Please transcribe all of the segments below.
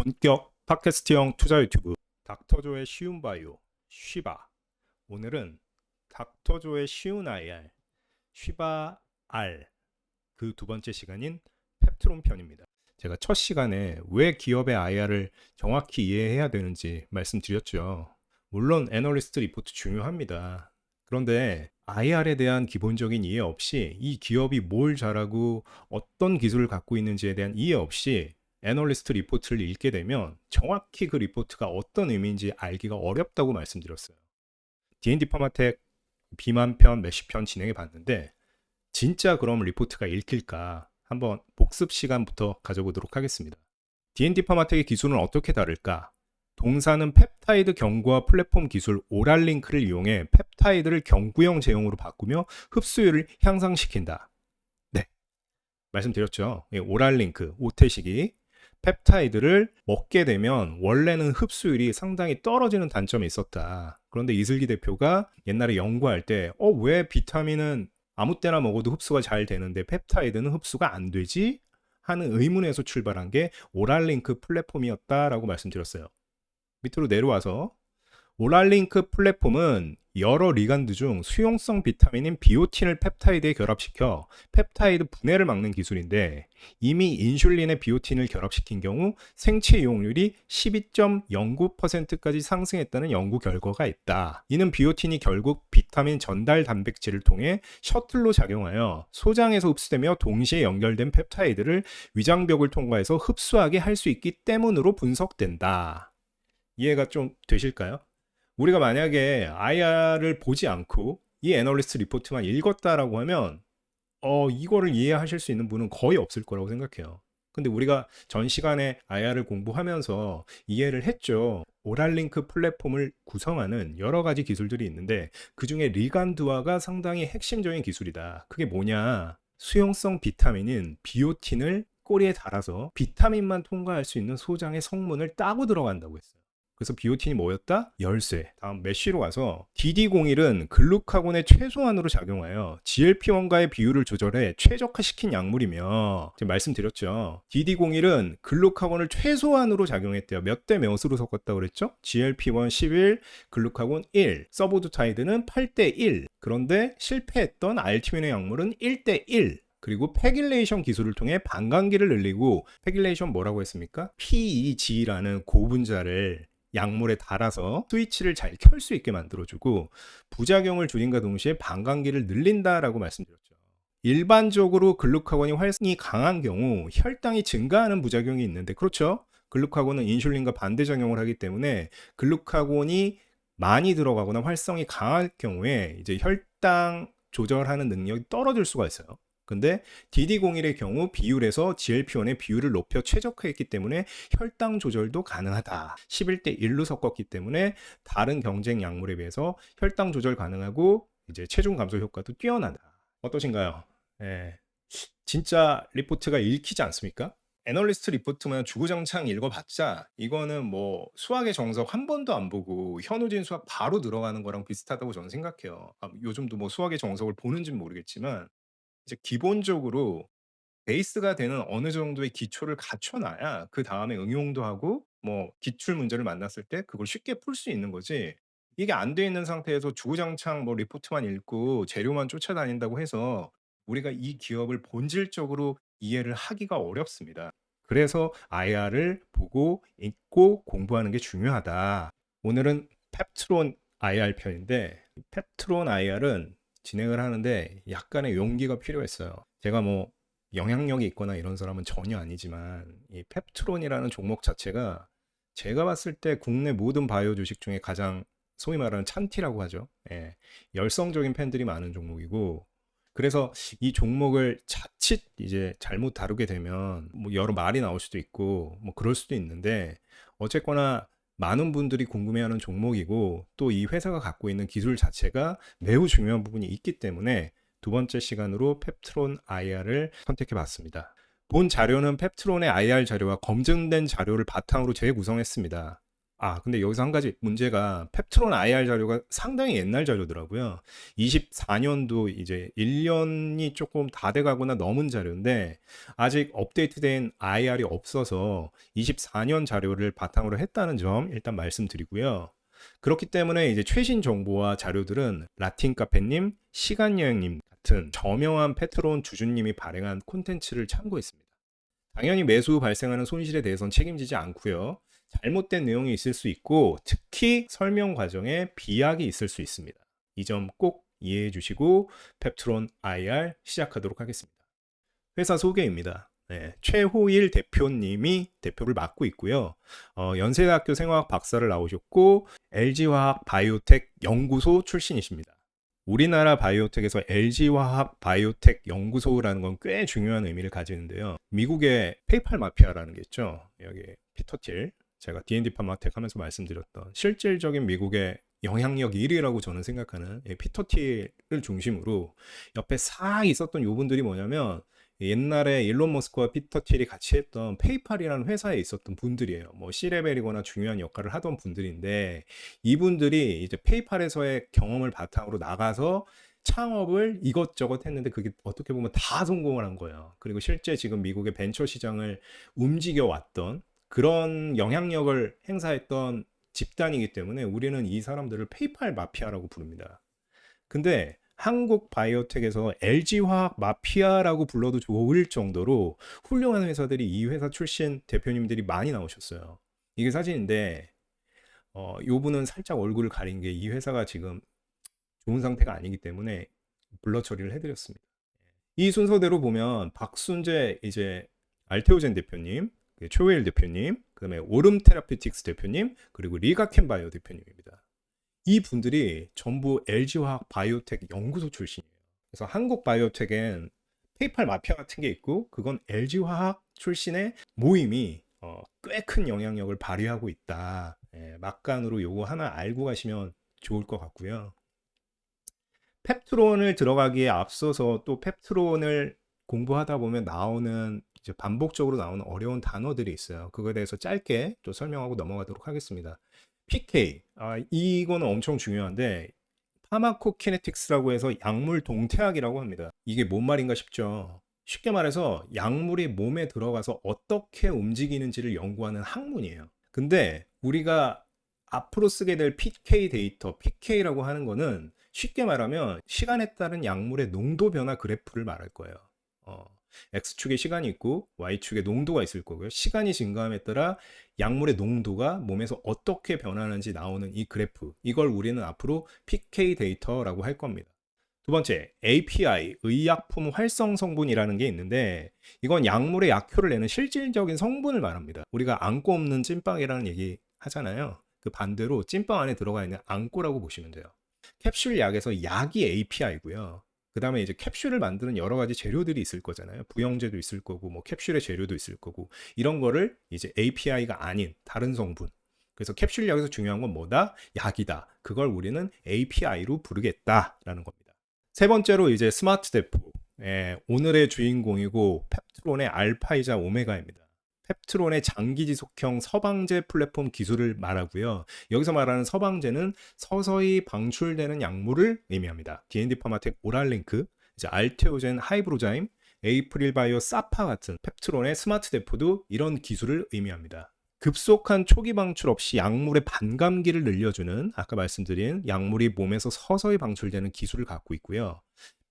본격 팟캐스트형 투자 유튜브 닥터조의 쉬운 바이오 쉬바. 오늘은 닥터조의 쉬운 IR 쉬바 R 그 두 번째 시간인 펩트론 편입니다. 제가 첫 시간에 왜 기업의 IR을 정확히 이해해야 되는지 말씀드렸죠. 물론 애널리스트 리포트 중요합니다. 그런데 IR에 대한 기본적인 이해 없이 이 기업이 뭘 잘하고 어떤 기술을 갖고 있는지에 대한 이해 없이 애널리스트 리포트를 읽게 되면 정확히 그 리포트가 어떤 의미인지 알기가 어렵다고 말씀드렸어요. D&D 파마텍 비만 편, 메시 편 진행해 봤는데 진짜 그럼 리포트가 읽힐까? 한번 복습 시간부터 가져보도록 하겠습니다. D&D 파마텍의 기술은 어떻게 다를까? 동사는 펩타이드 경구와 플랫폼 기술 오랄링크를 이용해 펩타이드를 경구형 제형으로 바꾸며 흡수율을 향상시킨다. 네, 말씀드렸죠. 오랄링크, 오태식이 펩타이드를 먹게 되면 원래는 흡수율이 상당히 떨어지는 단점이 있었다. 그런데 이슬기 대표가 옛날에 연구할 때 왜 비타민은 아무 때나 먹어도 흡수가 잘 되는데 펩타이드는 흡수가 안 되지? 하는 의문에서 출발한 게 오랄링크 플랫폼이었다라고 말씀드렸어요. 밑으로 내려와서 오랄링크 플랫폼은 여러 리간드 중 수용성 비타민인 비오틴을 펩타이드에 결합시켜 펩타이드 분해를 막는 기술인데 이미 인슐린에 비오틴을 결합시킨 경우 생체 이용률이 12.09%까지 상승했다는 연구 결과가 있다. 이는 비오틴이 결국 비타민 전달 단백질을 통해 셔틀로 작용하여 소장에서 흡수되며 동시에 연결된 펩타이드를 위장벽을 통과해서 흡수하게 할 수 있기 때문으로 분석된다. 이해가 좀 되실까요? 우리가 만약에 IR을 보지 않고 이 애널리스트 리포트만 읽었다라고 하면 이거를 이해하실 수 있는 분은 거의 없을 거라고 생각해요. 근데 우리가 전 시간에 IR을 공부하면서 이해를 했죠. 오랄링크 플랫폼을 구성하는 여러 가지 기술들이 있는데 그중에 리간드화가 상당히 핵심적인 기술이다. 그게 뭐냐? 수용성 비타민인 비오틴을 꼬리에 달아서 비타민만 통과할 수 있는 소장의 성분을 따고 들어간다고 했어요. 그래서 비오틴이 뭐였다? 열쇠. 다음 메쉬로 가서 DD01은 글루카곤의 최소한으로 작용하여 GLP-1과의 비율을 조절해 최적화시킨 약물이며 지금 말씀드렸죠. DD01은 글루카곤을 최소한으로 작용했대요. 몇 대 몇으로 섞었다고 그랬죠? GLP-1 11, 글루카곤 1, 서보드타이드는 8대 1. 그런데 실패했던 알티민의 약물은 1대 1. 그리고 패길레이션 기술을 통해 반감기를 늘리고 패길레이션 뭐라고 했습니까? PEG라는 고분자를 약물에 달아서 스위치를 잘 켤 수 있게 만들어주고 부작용을 줄인과 동시에 반감기를 늘린다라고 말씀드렸죠. 일반적으로 글루카곤이 활성이 강한 경우 혈당이 증가하는 부작용이 있는데 그렇죠? 글루카곤은 인슐린과 반대작용을 하기 때문에 글루카곤이 많이 들어가거나 활성이 강할 경우에 이제 혈당 조절하는 능력이 떨어질 수가 있어요. 근데 DD01의 경우 비율에서 GLP-1의 비율을 높여 최적화했기 때문에 혈당 조절도 가능하다. 11대 1로 섞었기 때문에 다른 경쟁 약물에 비해서 혈당 조절 가능하고 이제 체중 감소 효과도 뛰어나다. 어떠신가요? 예. 진짜 리포트가 읽히지 않습니까? 애널리스트 리포트만 주구장창 읽어봤자 이거는 뭐 수학의 정석 한 번도 안 보고 현우진 수학 바로 들어가는 거랑 비슷하다고 저는 생각해요. 요즘도 뭐 수학의 정석을 보는지는 모르겠지만 이제 기본적으로 베이스가 되는 어느 정도의 기초를 갖춰놔야 그 다음에 응용도 하고 뭐 기출 문제를 만났을 때 그걸 쉽게 풀 수 있는 거지. 이게 안 돼 있는 상태에서 주구장창 뭐 리포트만 읽고 재료만 쫓아다닌다고 해서 우리가 이 기업을 본질적으로 이해를 하기가 어렵습니다. 그래서 IR을 보고 읽고 공부하는 게 중요하다. 오늘은 펩트론 IR 편인데 펩트론 IR은 진행을 하는데 약간의 용기가 필요했어요. 제가 뭐 영향력이 있거나 이런 사람은 전혀 아니지만 이 펩트론이라는 종목 자체가 제가 봤을 때 국내 모든 바이오 주식 중에 가장 소위 말하는 찬티라고 하죠. 예, 열성적인 팬들이 많은 종목이고 그래서 이 종목을 자칫 이제 잘못 다루게 되면 뭐 여러 말이 나올 수도 있고 뭐 그럴 수도 있는데 어쨌거나 많은 분들이 궁금해하는 종목이고 또 이 회사가 갖고 있는 기술 자체가 매우 중요한 부분이 있기 때문에 두 번째 시간으로 펩트론 IR을 선택해 봤습니다. 본 자료는 펩트론의 IR 자료와 검증된 자료를 바탕으로 재구성했습니다. 근데 여기서 한 가지 문제가 펩트론 IR 자료가 상당히 옛날 자료더라고요. 24년도 이제 1년이 조금 다 돼가거나 넘은 자료인데 아직 업데이트된 IR이 없어서 24년 자료를 바탕으로 했다는 점 일단 말씀드리고요. 그렇기 때문에 이제 최신 정보와 자료들은 라틴 카페님, 시간여행님 같은 저명한 페트론 주주님이 발행한 콘텐츠를 참고했습니다. 당연히 매수 발생하는 손실에 대해서는 책임지지 않고요. 잘못된 내용이 있을 수 있고 특히 설명 과정에 비약이 있을 수 있습니다. 이 점 꼭 이해해 주시고 펩트론 IR 시작하도록 하겠습니다. 회사 소개입니다. 네, 최호일 대표님이 대표를 맡고 있고요. 연세대학교 생화학 박사를 나오셨고 LG화학 바이오텍 연구소 출신이십니다. 우리나라 바이오텍에서 LG화학 바이오텍 연구소라는 건 꽤 중요한 의미를 가지는데요. 미국의 페이팔 마피아라는 게 있죠. 여기 피터 틸, 제가 D&D 파마텍 하면서 말씀드렸던 실질적인 미국의 영향력 1위라고 저는 생각하는 피터 틸을 중심으로 옆에 싹 있었던 요분들이 뭐냐면 옛날에 일론 머스크와 피터 틸이 같이 했던 페이팔이라는 회사에 있었던 분들이에요. 뭐 C레벨이거나 중요한 역할을 하던 분들인데 이분들이 이제 페이팔에서의 경험을 바탕으로 나가서 창업을 이것저것 했는데 그게 어떻게 보면 다 성공을 한 거예요. 그리고 실제 지금 미국의 벤처 시장을 움직여 왔던 그런 영향력을 행사했던 집단이기 때문에 우리는 이 사람들을 페이팔 마피아라고 부릅니다. 근데 한국 바이오텍에서 LG화학 마피아라고 불러도 좋을 정도로 훌륭한 회사들이 이 회사 출신 대표님들이 많이 나오셨어요. 이게 사진인데 요 분은 살짝 얼굴을 가린 게 이 회사가 지금 좋은 상태가 아니기 때문에 블러 처리를 해드렸습니다. 이 순서대로 보면 박순재 이제 알테오젠 대표님, 최호일 대표님, 그다음에 오름 테라피틱스 대표님, 그리고 리가켄 바이오 대표님입니다. 이 분들이 전부 LG화학 바이오텍 연구소 출신이에요. 그래서 한국 바이오텍엔 페이팔 마피아 같은 게 있고 그건 LG화학 출신의 모임이 꽤 큰 영향력을 발휘하고 있다. 막간으로 요거 하나 알고 가시면 좋을 것 같고요. 펩트론을 들어가기에 앞서서 또 펩트론을 공부하다 보면 나오는 이제 반복적으로 나오는 어려운 단어들이 있어요. 그거에 대해서 짧게 또 설명하고 넘어가도록 하겠습니다. PK, 이거는 엄청 중요한데 파마코키네틱스라고 해서 약물 동태학이라고 합니다. 이게 뭔 말인가 싶죠. 쉽게 말해서 약물이 몸에 들어가서 어떻게 움직이는지를 연구하는 학문이에요. 근데 우리가 앞으로 쓰게 될 PK 데이터, PK라고 하는 거는 쉽게 말하면 시간에 따른 약물의 농도 변화 그래프를 말할 거예요. X축에 시간이 있고 Y축에 농도가 있을 거고요. 시간이 증가함에 따라 약물의 농도가 몸에서 어떻게 변하는지 나오는 이 그래프, 이걸 우리는 앞으로 PK 데이터라고 할 겁니다. 두 번째, API, 의약품 활성 성분이라는 게 있는데 이건 약물의 약효를 내는 실질적인 성분을 말합니다. 우리가 앙꼬 없는 찐빵이라는 얘기 하잖아요. 그 반대로 찐빵 안에 들어가 있는 앙꼬라고 보시면 돼요. 캡슐 약에서 약이 API고요. 그 다음에 이제 캡슐을 만드는 여러 가지 재료들이 있을 거잖아요. 부영제도 있을 거고, 뭐 캡슐의 재료도 있을 거고, 이런 거를 이제 API가 아닌 다른 성분. 그래서 캡슐 약에서 중요한 건 뭐다? 약이다. 그걸 우리는 API로 부르겠다라는 겁니다. 세 번째로 이제 스마트 대포. 오늘의 주인공이고 펩트론의 알파이자 오메가입니다. 펩트론의 장기지속형 서방제 플랫폼 기술을 말하고요. 여기서 말하는 서방제는 서서히 방출되는 약물을 의미합니다. D&D 파마텍 오랄링크, 이제 알테오젠 하이브로자임, 에이프릴 바이오 사파 같은 펩트론의 스마트 대포도 이런 기술을 의미합니다. 급속한 초기 방출 없이 약물의 반감기를 늘려주는 아까 말씀드린 약물이 몸에서 서서히 방출되는 기술을 갖고 있고요.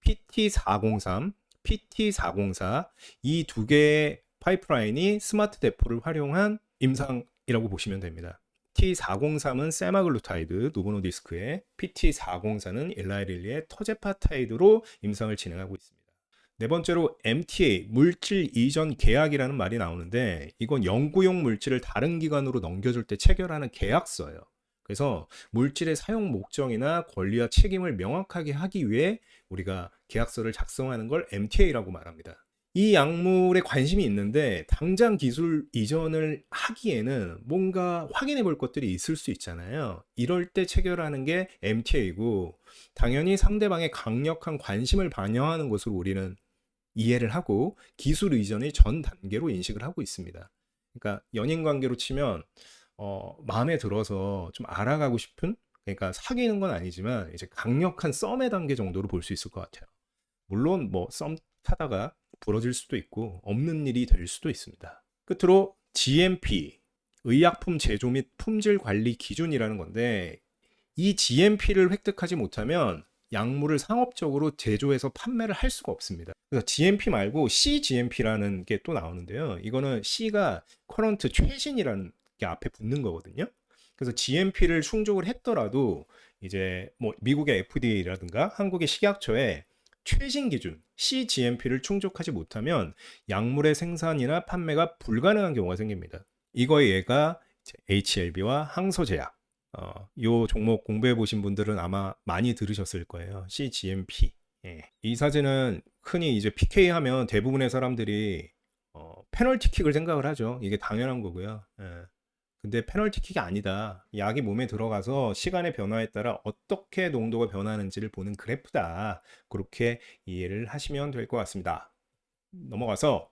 PT403, PT404 이 두 개의 파이프라인이 스마트 대포를 활용한 임상이라고 보시면 됩니다. T403은 세마글루타이드 노보노디스크에, PT404는 엘라이릴리의 터제파타이드로 임상을 진행하고 있습니다. 네 번째로 MTA, 물질 이전 계약이라는 말이 나오는데 이건 연구용 물질을 다른 기관으로 넘겨줄 때 체결하는 계약서예요. 그래서 물질의 사용 목적이나 권리와 책임을 명확하게 하기 위해 우리가 계약서를 작성하는 걸 MTA라고 말합니다. 이 약물에 관심이 있는데 당장 기술 이전을 하기에는 뭔가 확인해 볼 것들이 있을 수 있잖아요. 이럴 때 체결하는 게 MTA이고 당연히 상대방의 강력한 관심을 반영하는 것으로 우리는 이해를 하고 기술 이전의 전 단계로 인식을 하고 있습니다. 그러니까 연인 관계로 치면 마음에 들어서 좀 알아가고 싶은, 그러니까 사귀는 건 아니지만 이제 강력한 썸의 단계 정도로 볼 수 있을 것 같아요. 물론 뭐 썸 타다가 부러질 수도 있고 없는 일이 될 수도 있습니다. 끝으로 GMP, 의약품 제조 및 품질 관리 기준이라는 건데, 이 GMP를 획득하지 못하면 약물을 상업적으로 제조해서 판매를 할 수가 없습니다. 그래서 GMP 말고 CGMP라는 게 또 나오는데요. 이거는 C가 커런트, 최신이라는 게 앞에 붙는 거거든요. 그래서 GMP를 충족을 했더라도 이제 뭐 미국의 FDA라든가 한국의 식약처에 최신 기준 CGMP를 충족하지 못하면 약물의 생산이나 판매가 불가능한 경우가 생깁니다. 이거의 예가 HLB와 항소제약. 요 종목 공부해 보신 분들은 아마 많이 들으셨을 거예요. CGMP. 예. 이 사진은 흔히 이제 PK 하면 대부분의 사람들이 페널티킥을 생각을 하죠. 이게 당연한 거고요. 예. 근데 페널티킥이 아니다. 약이 몸에 들어가서 시간의 변화에 따라 어떻게 농도가 변하는지를 보는 그래프다. 그렇게 이해를 하시면 될 것 같습니다. 넘어가서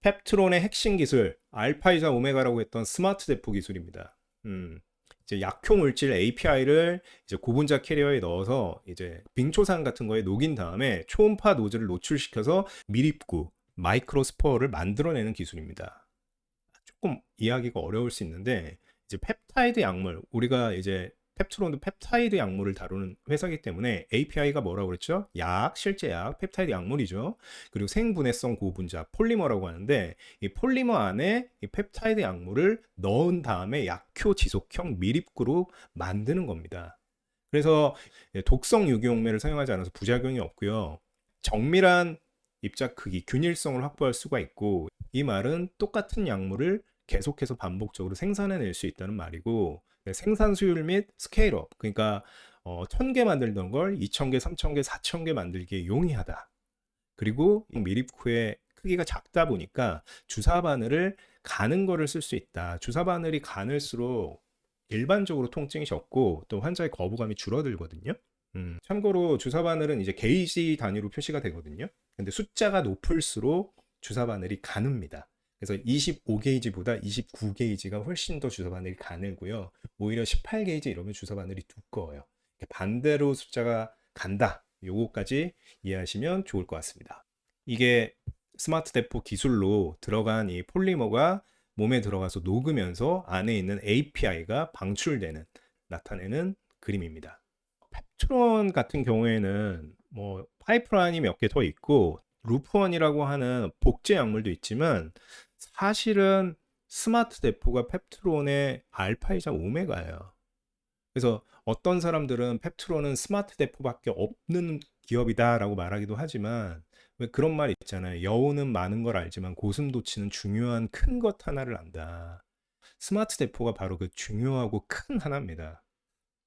펩트론의 핵심 기술, 알파이자 오메가라고 했던 스마트 대포 기술입니다. 이제 약효 물질 API를 이제 고분자 캐리어에 넣어서 이제 빙초산 같은 거에 녹인 다음에 초음파 노즐을 노출시켜서 밀입구, 마이크로스포어를 만들어내는 기술입니다. 조금 이해하기가 어려울 수 있는데, 이제 펩타이드 약물, 우리가 이제 펩트론도 펩타이드 약물을 다루는 회사이기 때문에 API가 뭐라고 그랬죠? 약, 실제 약, 펩타이드 약물이죠. 그리고 생분해성 고분자, 폴리머라고 하는데, 이 폴리머 안에 이 펩타이드 약물을 넣은 다음에 약효 지속형 밀입구로 만드는 겁니다. 그래서 독성 유기용매를 사용하지 않아서 부작용이 없고요. 정밀한 입자 크기, 균일성을 확보할 수가 있고, 이 말은 똑같은 약물을 계속해서 반복적으로 생산해낼 수 있다는 말이고, 생산 수율 및 스케일업, 그러니까 1000개 만들던 걸 2000개, 3000개, 4000개 만들기에 용이하다. 그리고 이 밀입구의 크기가 작다 보니까 주사 바늘을 가는 거를 쓸 수 있다. 주사 바늘이 가늘수록 일반적으로 통증이 적고 또 환자의 거부감이 줄어들거든요. 참고로 주사 바늘은 이제 게이지 단위로 표시가 되거든요. 근데 숫자가 높을수록 주사 바늘이 가늡니다. 그래서 25게이지보다 29게이지가 훨씬 더 주사 바늘이 가늘고요. 오히려 18게이지 이러면 주사 바늘이 두꺼워요. 반대로 숫자가 간다. 요거까지 이해하시면 좋을 것 같습니다. 이게 스마트 대포 기술로 들어간 이 폴리머가 몸에 들어가서 녹으면서 안에 있는 API가 방출되는, 나타내는 그림입니다. 펩트론 같은 경우에는 뭐 파이프라인이 몇 개 더 있고 루프원이라고 하는 복제 약물도 있지만, 사실은 스마트 대포가 펩트론의 알파이자 오메가예요. 그래서 어떤 사람들은 펩트론은 스마트 대포밖에 없는 기업이다라고 말하기도 하지만, 왜 그런 말 있잖아요. 여우는 많은 걸 알지만 고슴도치는 중요한 큰 것 하나를 안다. 스마트 대포가 바로 그 중요하고 큰 하나입니다.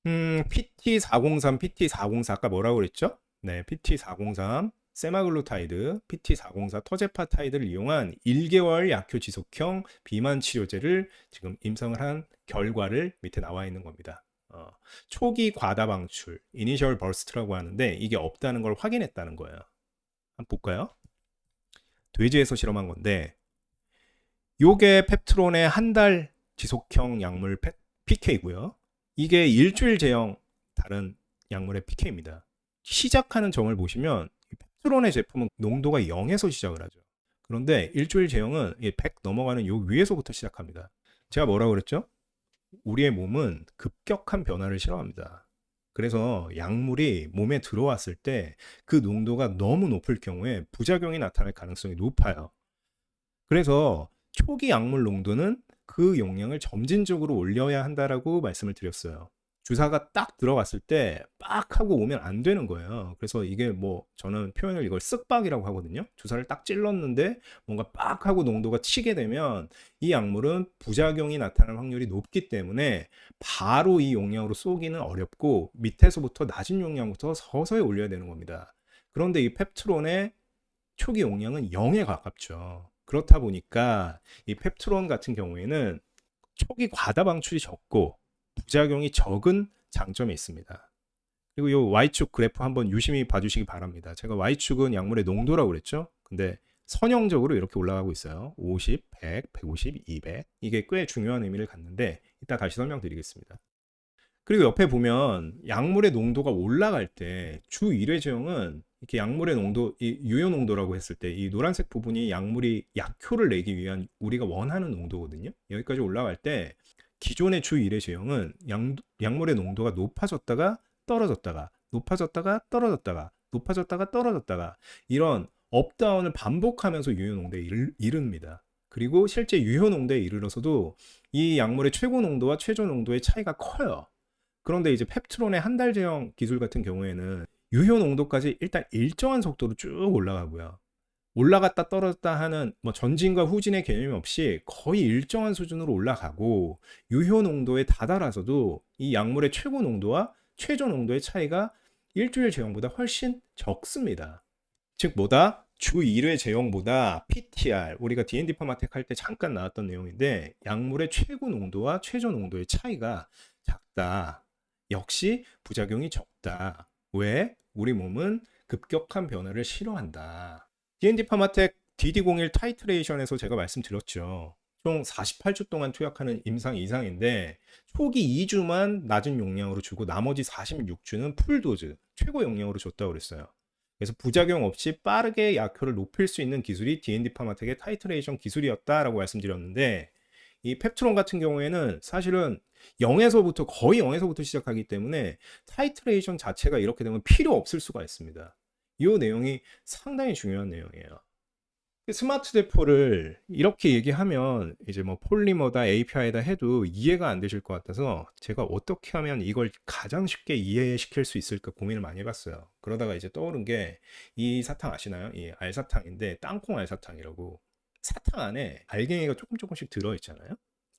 PT403, PT404 아까 뭐라고 그랬죠? 네, PT403 세마글루타이드, PT404 터제파타이드를 이용한 1개월 약효 지속형 비만 치료제를 지금 임상을 한 결과를 밑에 나와 있는 겁니다. 초기 과다 방출, 이니셜 버스트라고 하는데 이게 없다는 걸 확인했다는 거예요. 한번 볼까요? 돼지에서 실험한 건데, 요게 펩트론의 한 달 지속형 약물 PK고요. 이게 일주일 제형 다른 약물의 PK입니다. 시작하는 정을 보시면 펩트론의 제품은 농도가 0에서 시작을 하죠. 그런데 일주일 제형은 100 넘어가는 요 위에서부터 시작합니다. 제가 뭐라고 그랬죠? 우리의 몸은 급격한 변화를 싫어합니다. 그래서 약물이 몸에 들어왔을 때 그 농도가 너무 높을 경우에 부작용이 나타날 가능성이 높아요. 그래서 초기 약물 농도는 그 용량을 점진적으로 올려야 한다라고 말씀을 드렸어요. 주사가 딱 들어갔을 때 빡 하고 오면 안 되는 거예요. 그래서 이게 뭐 저는 표현을 이걸 쓱박이라고 하거든요. 주사를 딱 찔렀는데 뭔가 빡 하고 농도가 치게 되면 이 약물은 부작용이 나타날 확률이 높기 때문에 바로 이 용량으로 쏘기는 어렵고 밑에서부터 낮은 용량부터 서서히 올려야 되는 겁니다. 그런데 이 펩트론의 초기 용량은 0에 가깝죠. 그렇다 보니까 이 펩트론 같은 경우에는 초기 과다 방출이 적고 부작용이 적은 장점이 있습니다. 그리고 이 Y축 그래프 한번 유심히 봐주시기 바랍니다. 제가 Y축은 약물의 농도라고 그랬죠. 근데 선형적으로 이렇게 올라가고 있어요. 50, 100, 150, 200. 이게 꽤 중요한 의미를 갖는데, 이따 다시 설명드리겠습니다. 그리고 옆에 보면 약물의 농도가 올라갈 때 주 1회 제형은 이렇게 약물의 농도, 이 유효 농도라고 했을 때 이 노란색 부분이 약물이 약효를 내기 위한 우리가 원하는 농도거든요. 여기까지 올라갈 때 기존의 주 1회 제형은 약물의 농도가 높아졌다가 떨어졌다가 높아졌다가 떨어졌다가 높아졌다가 떨어졌다가 이런 업다운을 반복하면서 유효 농도에 이릅니다. 그리고 실제 유효 농도에 이르러서도 이 약물의 최고 농도와 최저 농도의 차이가 커요. 그런데 이제 펩트론의 한 달 제형 기술 같은 경우에는 유효 농도까지 일단 일정한 속도로 쭉 올라가고요. 올라갔다 떨어졌다 하는 뭐 전진과 후진의 개념이 없이 거의 일정한 수준으로 올라가고 유효 농도에 다다라서도 이 약물의 최고 농도와 최저 농도의 차이가 일주일 제형보다 훨씬 적습니다. 즉 뭐다? 주 1회 제형보다 PTR, 우리가 D&D 파마텍 할 때 잠깐 나왔던 내용인데 약물의 최고 농도와 최저 농도의 차이가 작다. 역시 부작용이 적다. 왜? 우리 몸은 급격한 변화를 싫어한다. D&D 파마텍 DD01 타이트레이션에서 제가 말씀드렸죠. 총 48주 동안 투약하는 임상 이상인데 초기 2주만 낮은 용량으로 주고 나머지 46주는 풀도즈, 최고 용량으로 줬다고 그랬어요. 그래서 부작용 없이 빠르게 약효를 높일 수 있는 기술이 D&D 파마텍의 타이트레이션 기술이었다라고 말씀드렸는데 이 펩트론 같은 경우에는 사실은 0에서부터 거의 0에서부터 시작하기 때문에 타이트레이션 자체가 이렇게 되면 필요 없을 수가 있습니다. 이 내용이 상당히 중요한 내용이에요. 스마트 대포를 이렇게 얘기하면 이제 뭐 폴리머다 API다 해도 이해가 안 되실 것 같아서 제가 어떻게 하면 이걸 가장 쉽게 이해시킬 수 있을까 고민을 많이 해봤어요. 그러다가 이제 떠오른 게 이 사탕 아시나요? 이 알사탕인데 땅콩 알사탕이라고 사탕 안에 알갱이가 조금씩 들어있잖아요.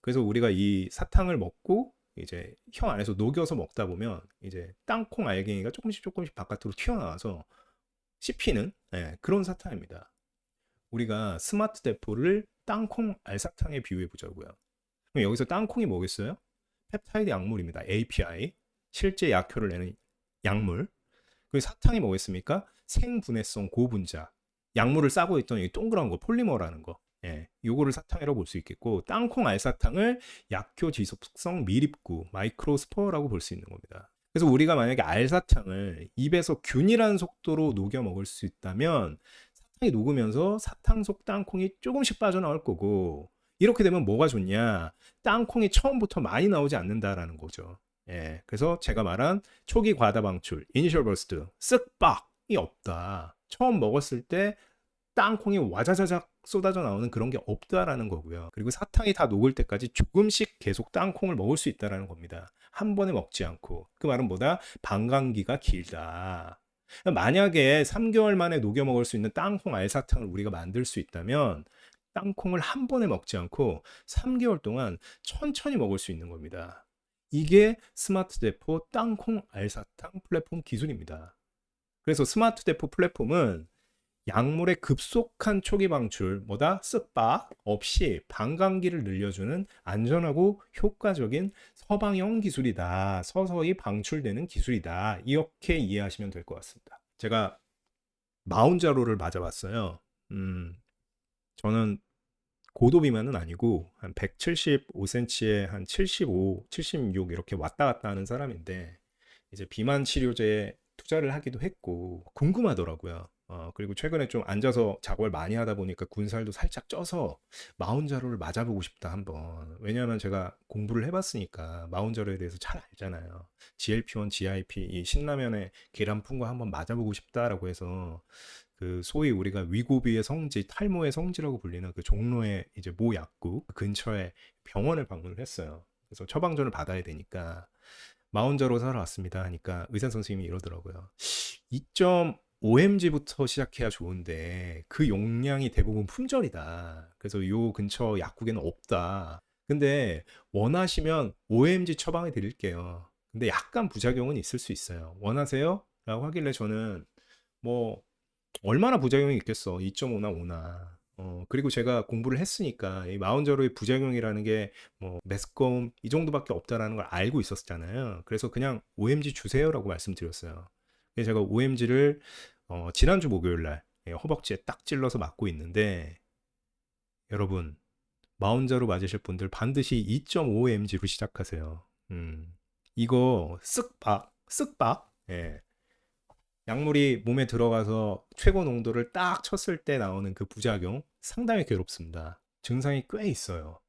그래서 우리가 이 사탕을 먹고 이제 혀 안에서 녹여서 먹다 보면 이제 땅콩 알갱이가 조금씩 바깥으로 튀어나와서 씹히는 그런 사탕입니다. 우리가 스마트 대포를 땅콩 알사탕에 비유해 보자고요. 그럼 여기서 땅콩이 뭐겠어요? 펩타이드 약물입니다. API. 실제 약효를 내는 약물. 그리고 사탕이 뭐겠습니까? 생분해성 고분자. 약물을 싸고 있던 이 동그란 거, 폴리머라는 거. 요거를 사탕이라고 볼 수 있겠고, 땅콩 알사탕을 약효 지속성 미립구, 마이크로스포어라고 볼 수 있는 겁니다. 그래서 우리가 만약에 알사탕을 입에서 균일한 속도로 녹여 먹을 수 있다면 사탕이 녹으면서 사탕 속 땅콩이 조금씩 빠져나올 거고, 이렇게 되면 뭐가 좋냐? 땅콩이 처음부터 많이 나오지 않는다라는 거죠. 그래서 제가 말한 초기 과다 방출, 이니셜 버스트, 쓱빡이 없다. 처음 먹었을 때 땅콩이 와자자작 쏟아져 나오는 그런 게 없다라는 거고요. 그리고 사탕이 다 녹을 때까지 조금씩 계속 땅콩을 먹을 수 있다라는 겁니다. 한 번에 먹지 않고. 그 말은 뭐다? 방광기가 길다. 만약에 3개월 만에 녹여 먹을 수 있는 땅콩 알사탕을 우리가 만들 수 있다면 땅콩을 한 번에 먹지 않고 3개월 동안 천천히 먹을 수 있는 겁니다. 이게 스마트 대포 땅콩 알사탕 플랫폼 기술입니다. 그래서 스마트 대포 플랫폼은 약물의 급속한 초기 방출, 뭐다? 쓱박 없이 방광기를 늘려주는 안전하고 효과적인 서방형 기술이다. 서서히 방출되는 기술이다. 이렇게 이해하시면 될 것 같습니다. 제가 마운자로를 맞아봤어요. 저는 고도비만은 아니고 한 175cm에 한 75, 76 이렇게 왔다 갔다 하는 사람인데 이제 비만 치료제에 투자를 하기도 했고 궁금하더라고요. 그리고 최근에 좀 앉아서 작업을 많이 하다 보니까 군살도 살짝 쪄서 마운자로를 맞아보고 싶다 한번. 왜냐하면 제가 공부를 해봤으니까 마운자로에 대해서 잘 알잖아요. GLP-1, GIP 이 신라면의 계란품과 한번 맞아보고 싶다라고 해서 그 소위 우리가 위고비의 성지, 탈모의 성지라고 불리는 그 종로의 이제 모 약국 근처에 병원을 방문을 했어요. 그래서 처방전을 받아야 되니까 마운자로 사러 왔습니다 하니까 의사 선생님이 이러더라고요. 2.5mg부터 시작해야 좋은데 그 용량이 대부분 품절이다. 그래서 요 근처 약국에는 없다. 근데 원하시면 5mg 처방해 드릴게요. 근데 약간 부작용은 있을 수 있어요. 원하세요? 라고 하길래 저는 뭐 얼마나 부작용이 있겠어. 2.5나 5나. 그리고 제가 공부를 했으니까 이 마운자로의 부작용이라는 게 뭐 메스꺼움 이 정도밖에 없다라는 걸 알고 있었잖아요. 그래서 그냥 OMG 주세요라고 말씀드렸어요. 그래서 제가 OMG를 지난주 목요일 날 허벅지에 딱 찔러서 맞고 있는데 여러분 마운자로 맞으실 분들 반드시 2.5mg로 시작하세요. 이거 쓱박. 예. 약물이 몸에 들어가서 최고 농도를 딱 쳤을 때 나오는 그 부작용 상당히 괴롭습니다. 증상이 꽤 있어요.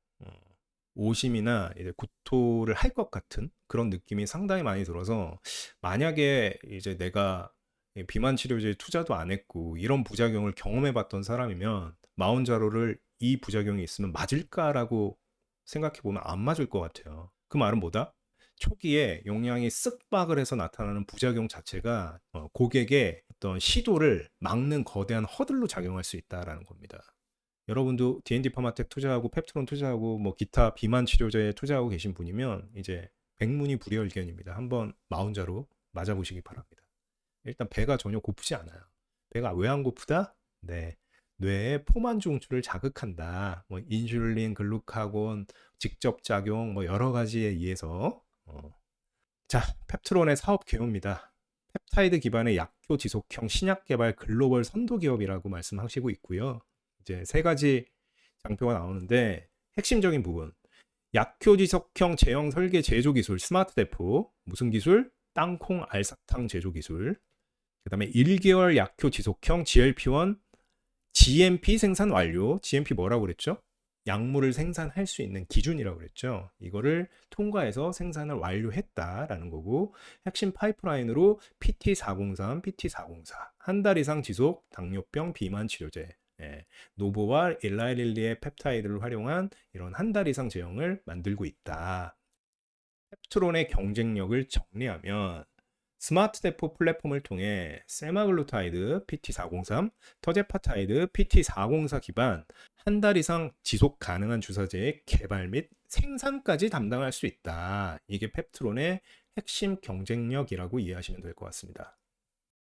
오심이나 이제 구토를 할 것 같은 그런 느낌이 상당히 많이 들어서 만약에 이제 내가 비만 치료제에 투자도 안 했고 이런 부작용을 경험해 봤던 사람이면 마운자로를 이 부작용이 있으면 맞을까라고 생각해 보면 안 맞을 것 같아요. 그 말은 뭐다? 초기에 용량이 쓱박을 해서 나타나는 부작용 자체가 고객의 어떤 시도를 막는 거대한 허들로 작용할 수 있다라는 겁니다. 여러분도 D&D 파마텍 투자하고 펩트론 투자하고 뭐 기타 비만 치료제에 투자하고 계신 분이면 이제 백문이 불여일견입니다. 한번 마운자로 맞아보시기 바랍니다. 일단 배가 전혀 고프지 않아요. 배가 왜 안 고프다? 네. 뇌의 포만 중추를 자극한다. 뭐 인슐린, 글루카곤, 직접 작용 뭐 여러 가지에 의해서 자, 펩트론의 사업 개요입니다. 펩타이드 기반의 약효 지속형 신약 개발 글로벌 선도 기업이라고 말씀하시고 있고요. 이제 세 가지 장표가 나오는데 핵심적인 부분. 약효 지속형 제형 설계 제조 기술 스마트 대포. 무슨 기술? 땅콩 알사탕 제조 기술. 그다음에 1개월 약효 지속형 GLP-1 GMP 생산 완료. GMP 뭐라고 그랬죠? 약물을 생산할 수 있는 기준이라고 그랬죠. 이거를 통과해서 생산을 완료했다라는 거고 핵심 파이프라인으로 PT403, PT404 한 달 이상 지속 당뇨병 비만 치료제 노보와 일라이릴리의 펩타이드를 활용한 이런 한 달 이상 제형을 만들고 있다. 펩트론의 경쟁력을 정리하면 스마트 대포 플랫폼을 통해 세마글루타이드 PT403, 터제파타이드 PT404 기반 한 달 이상 지속 가능한 주사제의 개발 및 생산까지 담당할 수 있다. 이게 펩트론의 핵심 경쟁력이라고 이해하시면 될 것 같습니다.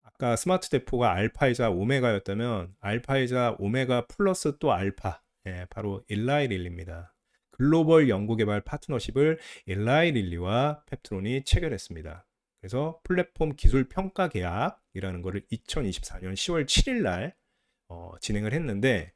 아까 스마트 대포가 알파이자 오메가였다면 알파이자 오메가 플러스 또 알파, 바로 일라이릴리입니다. 글로벌 연구개발 파트너십을 일라이릴리와 펩트론이 체결했습니다. 그래서 플랫폼 기술 평가 계약이라는 거를 2024년 10월 7일 날 진행을 했는데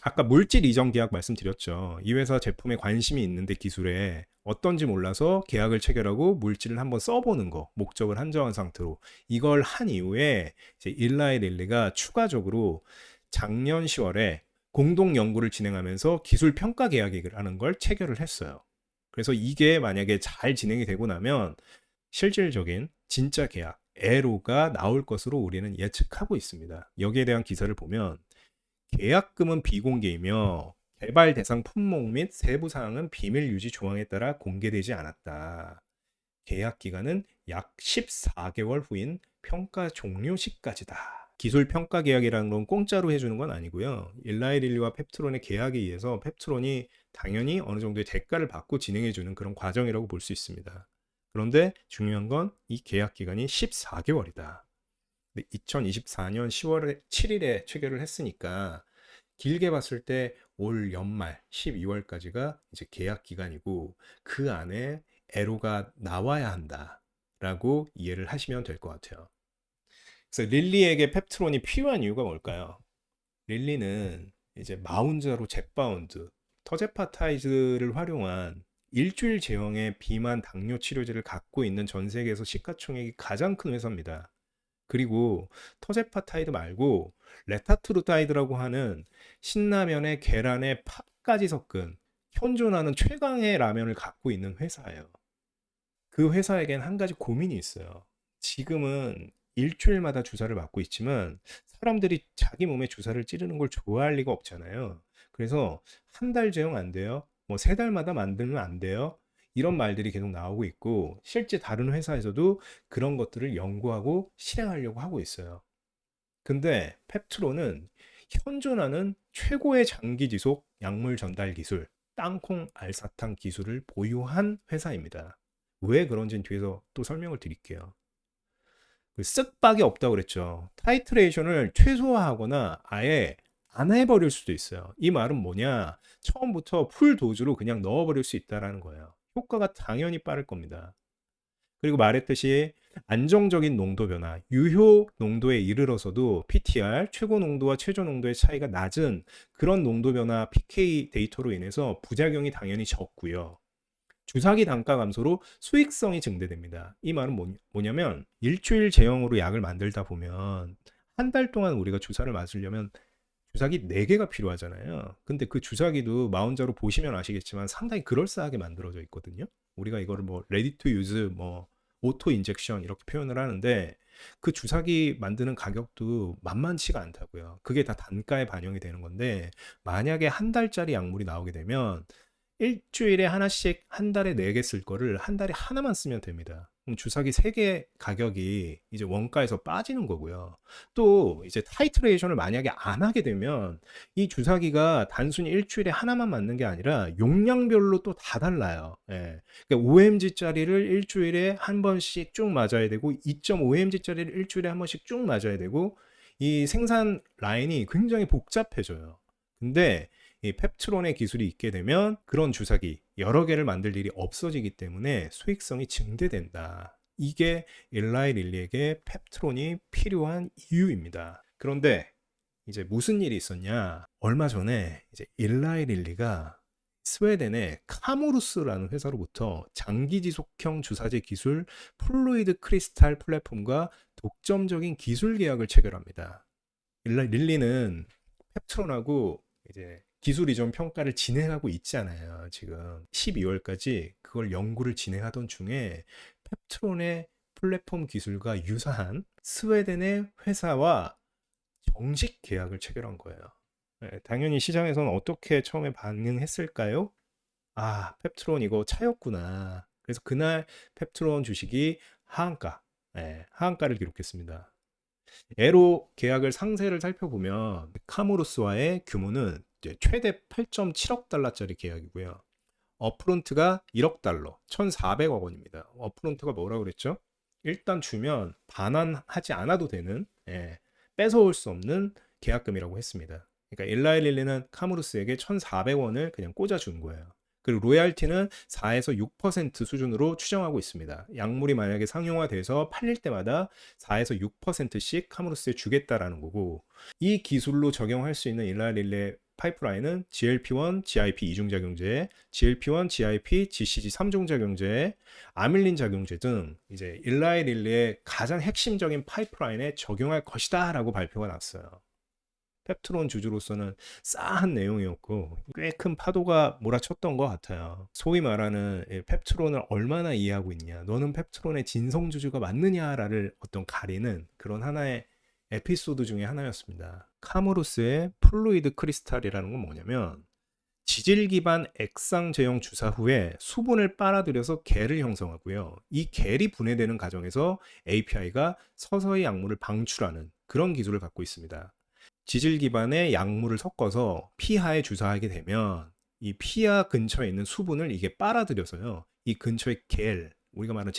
아까 물질 이전 계약 말씀드렸죠. 이 회사 제품에 관심이 있는데 기술에 어떤지 몰라서 계약을 체결하고 물질을 한번 써보는 거, 목적을 한정한 상태로 이걸 한 이후에 이제 일라이릴리가 추가적으로 작년 10월에 공동 연구를 진행하면서 기술 평가 계약이라는 걸 체결을 했어요. 그래서 이게 만약에 잘 진행이 되고 나면 실질적인 진짜 계약, 에로가 나올 것으로 우리는 예측하고 있습니다. 여기에 대한 기사를 보면 계약금은 비공개이며 개발 대상 품목 및 세부 사항은 비밀 유지 조항에 따라 공개되지 않았다. 계약 기간은 약 14개월 후인 평가 종료 시까지다. 기술 평가 계약이라는 건 공짜로 해주는 건 아니고요. 일라이릴리와 펩트론의 계약에 의해서 펩트론이 당연히 어느 정도의 대가를 받고 진행해주는 그런 과정이라고 볼 수 있습니다. 그런데 중요한 건 이 계약 기간이 14개월이다. 2024년 10월 7일에 체결을 했으니까 길게 봤을 때 올 연말 12월까지가 이제 계약 기간이고 그 안에 에로가 나와야 한다라고 이해를 하시면 될 것 같아요. 그래서 릴리에게 펩트론이 필요한 이유가 뭘까요? 릴리는 이제 마운자로 젯바운드, 터제파타이즈를 활용한 일주일 제형의 비만 당뇨 치료제를 갖고 있는 전 세계에서 시가총액이 가장 큰 회사입니다. 그리고 터제파타이드 말고 레타트루타이드라고 하는 신라면에 계란에 팥까지 섞은 현존하는 최강의 라면을 갖고 있는 회사예요. 그 회사에겐 한 가지 고민이 있어요. 지금은 일주일마다 주사를 맞고 있지만 사람들이 자기 몸에 주사를 찌르는 걸 좋아할 리가 없잖아요. 그래서 한 달 제형 안 돼요? 뭐 세 달마다 만들면 안 돼요? 이런 말들이 계속 나오고 있고 실제 다른 회사에서도 그런 것들을 연구하고 실행하려고 하고 있어요. 근데 펩트론은 현존하는 최고의 장기 지속 약물 전달 기술, 땅콩 알사탕 기술을 보유한 회사입니다. 왜 그런지는 뒤에서 또 설명을 드릴게요. 그 쓱박이 없다고 그랬죠. 타이트레이션을 최소화하거나 아예 안 해버릴 수도 있어요. 이 말은 뭐냐? 처음부터 풀 도주로 그냥 넣어버릴 수 있다라는 거예요. 효과가 당연히 빠를 겁니다. 그리고 말했듯이 안정적인 농도 변화, 유효 농도에 이르러서도 PTR, 최고 농도와 최저 농도의 차이가 낮은 그런 농도 변화 PK 데이터로 인해서 부작용이 당연히 적고요. 주사기 단가 감소로 수익성이 증대됩니다. 이 말은 뭐냐면 일주일 제형으로 약을 만들다 보면 한 달 동안 우리가 주사를 맞으려면 주사기 4개가 필요하잖아요. 근데 그 주사기도 마운자로 보시면 아시겠지만 상당히 그럴싸하게 만들어져 있거든요. 우리가 이거를 뭐 레디 투 유즈 뭐 오토 인젝션 이렇게 표현을 하는데 그 주사기 만드는 가격도 만만치가 않다고요. 그게 다 단가에 반영이 되는 건데 만약에 한 달짜리 약물이 나오게 되면 일주일에 하나씩 한 달에 4개 쓸 거를 한 달에 하나만 쓰면 됩니다. 그럼 주사기 3개 가격이 이제 원가에서 빠지는 거고요. 또 이제 타이트레이션을 만약에 안 하게 되면 이 주사기가 단순히 일주일에 하나만 맞는 게 아니라 용량별로 또 다 달라요. 예. 그러니까 5mg짜리를 일주일에 한 번씩 쭉 맞아야 되고 2.5mg짜리를 일주일에 한 번씩 쭉 맞아야 되고 이 생산 라인이 굉장히 복잡해져요. 근데 이 펩트론의 기술이 있게 되면 그런 주사기 여러 개를 만들 일이 없어지기 때문에 수익성이 증대된다. 이게 일라이 릴리에게 펩트론이 필요한 이유입니다. 그런데 이제 무슨 일이 있었냐? 얼마 전에 이제 일라이 릴리가 스웨덴의 카모루스라는 회사로부터 장기 지속형 주사제 기술 폴로이드 크리스탈 플랫폼과 독점적인 기술 계약을 체결합니다. 일라이 릴리는 펩트론하고 이제 기술 이전 평가를 진행하고 있잖아요. 지금 12월까지 그걸 연구를 진행하던 중에 펩트론의 플랫폼 기술과 유사한 스웨덴의 회사와 정식 계약을 체결한 거예요. 네, 당연히 시장에서는 어떻게 처음에 반응했을까요? 아, 펩트론 이거 차였구나. 그래서 그날 펩트론 주식이 하한가, 하한가를 기록했습니다. 애로 계약을 상세를 살펴보면 카모루스와의 규모는 이제 최대 8.7억 달러짜리 계약이고요. 업프론트가 1억 달러, 1,400억 원입니다. 업프론트가 뭐라고 그랬죠? 일단 주면 반환하지 않아도 되는, 뺏어올 수 없는 계약금이라고 했습니다. 그러니까 일라이 릴리는 카모루스에게 1,400원을 그냥 꽂아준 거예요. 그리고 로얄티는 4에서 6% 수준으로 추정하고 있습니다. 약물이 만약에 상용화돼서 팔릴 때마다 4에서 6%씩 카모루스에 주겠다라는 거고, 이 기술로 적용할 수 있는 일라이 릴리 파이프라인은 GLP-1, GIP 이중작용제, GLP-1, GIP, GCG 3종작용제, 아밀린 작용제 등 이제 일라이 릴리의 가장 핵심적인 파이프라인에 적용할 것이다라고 발표가 났어요. 펩트론 주주로서는 싸한 내용이었고 꽤 큰 파도가 몰아쳤던 것 같아요. 소위 말하는 펩트론을 얼마나 이해하고 있냐, 너는 펩트론의 진성주주가 맞느냐를 어떤 가리는 그런 하나의 에피소드 중에 하나였습니다. 카모루스의 폴로이드 크리스탈이라는 건 뭐냐면 지질 기반 액상 제형 주사 후에 수분을 빨아들여서 겔을 형성하고요. 이 겔이 분해되는 과정에서 API가 서서히 약물을 방출하는 그런 기술을 갖고 있습니다. 지질 기반의 약물을 섞어서 피하에 주사하게 되면 이 피하 근처에 있는 수분을 이게 빨아들여서요. 이 근처의 겔, 우리가 말하는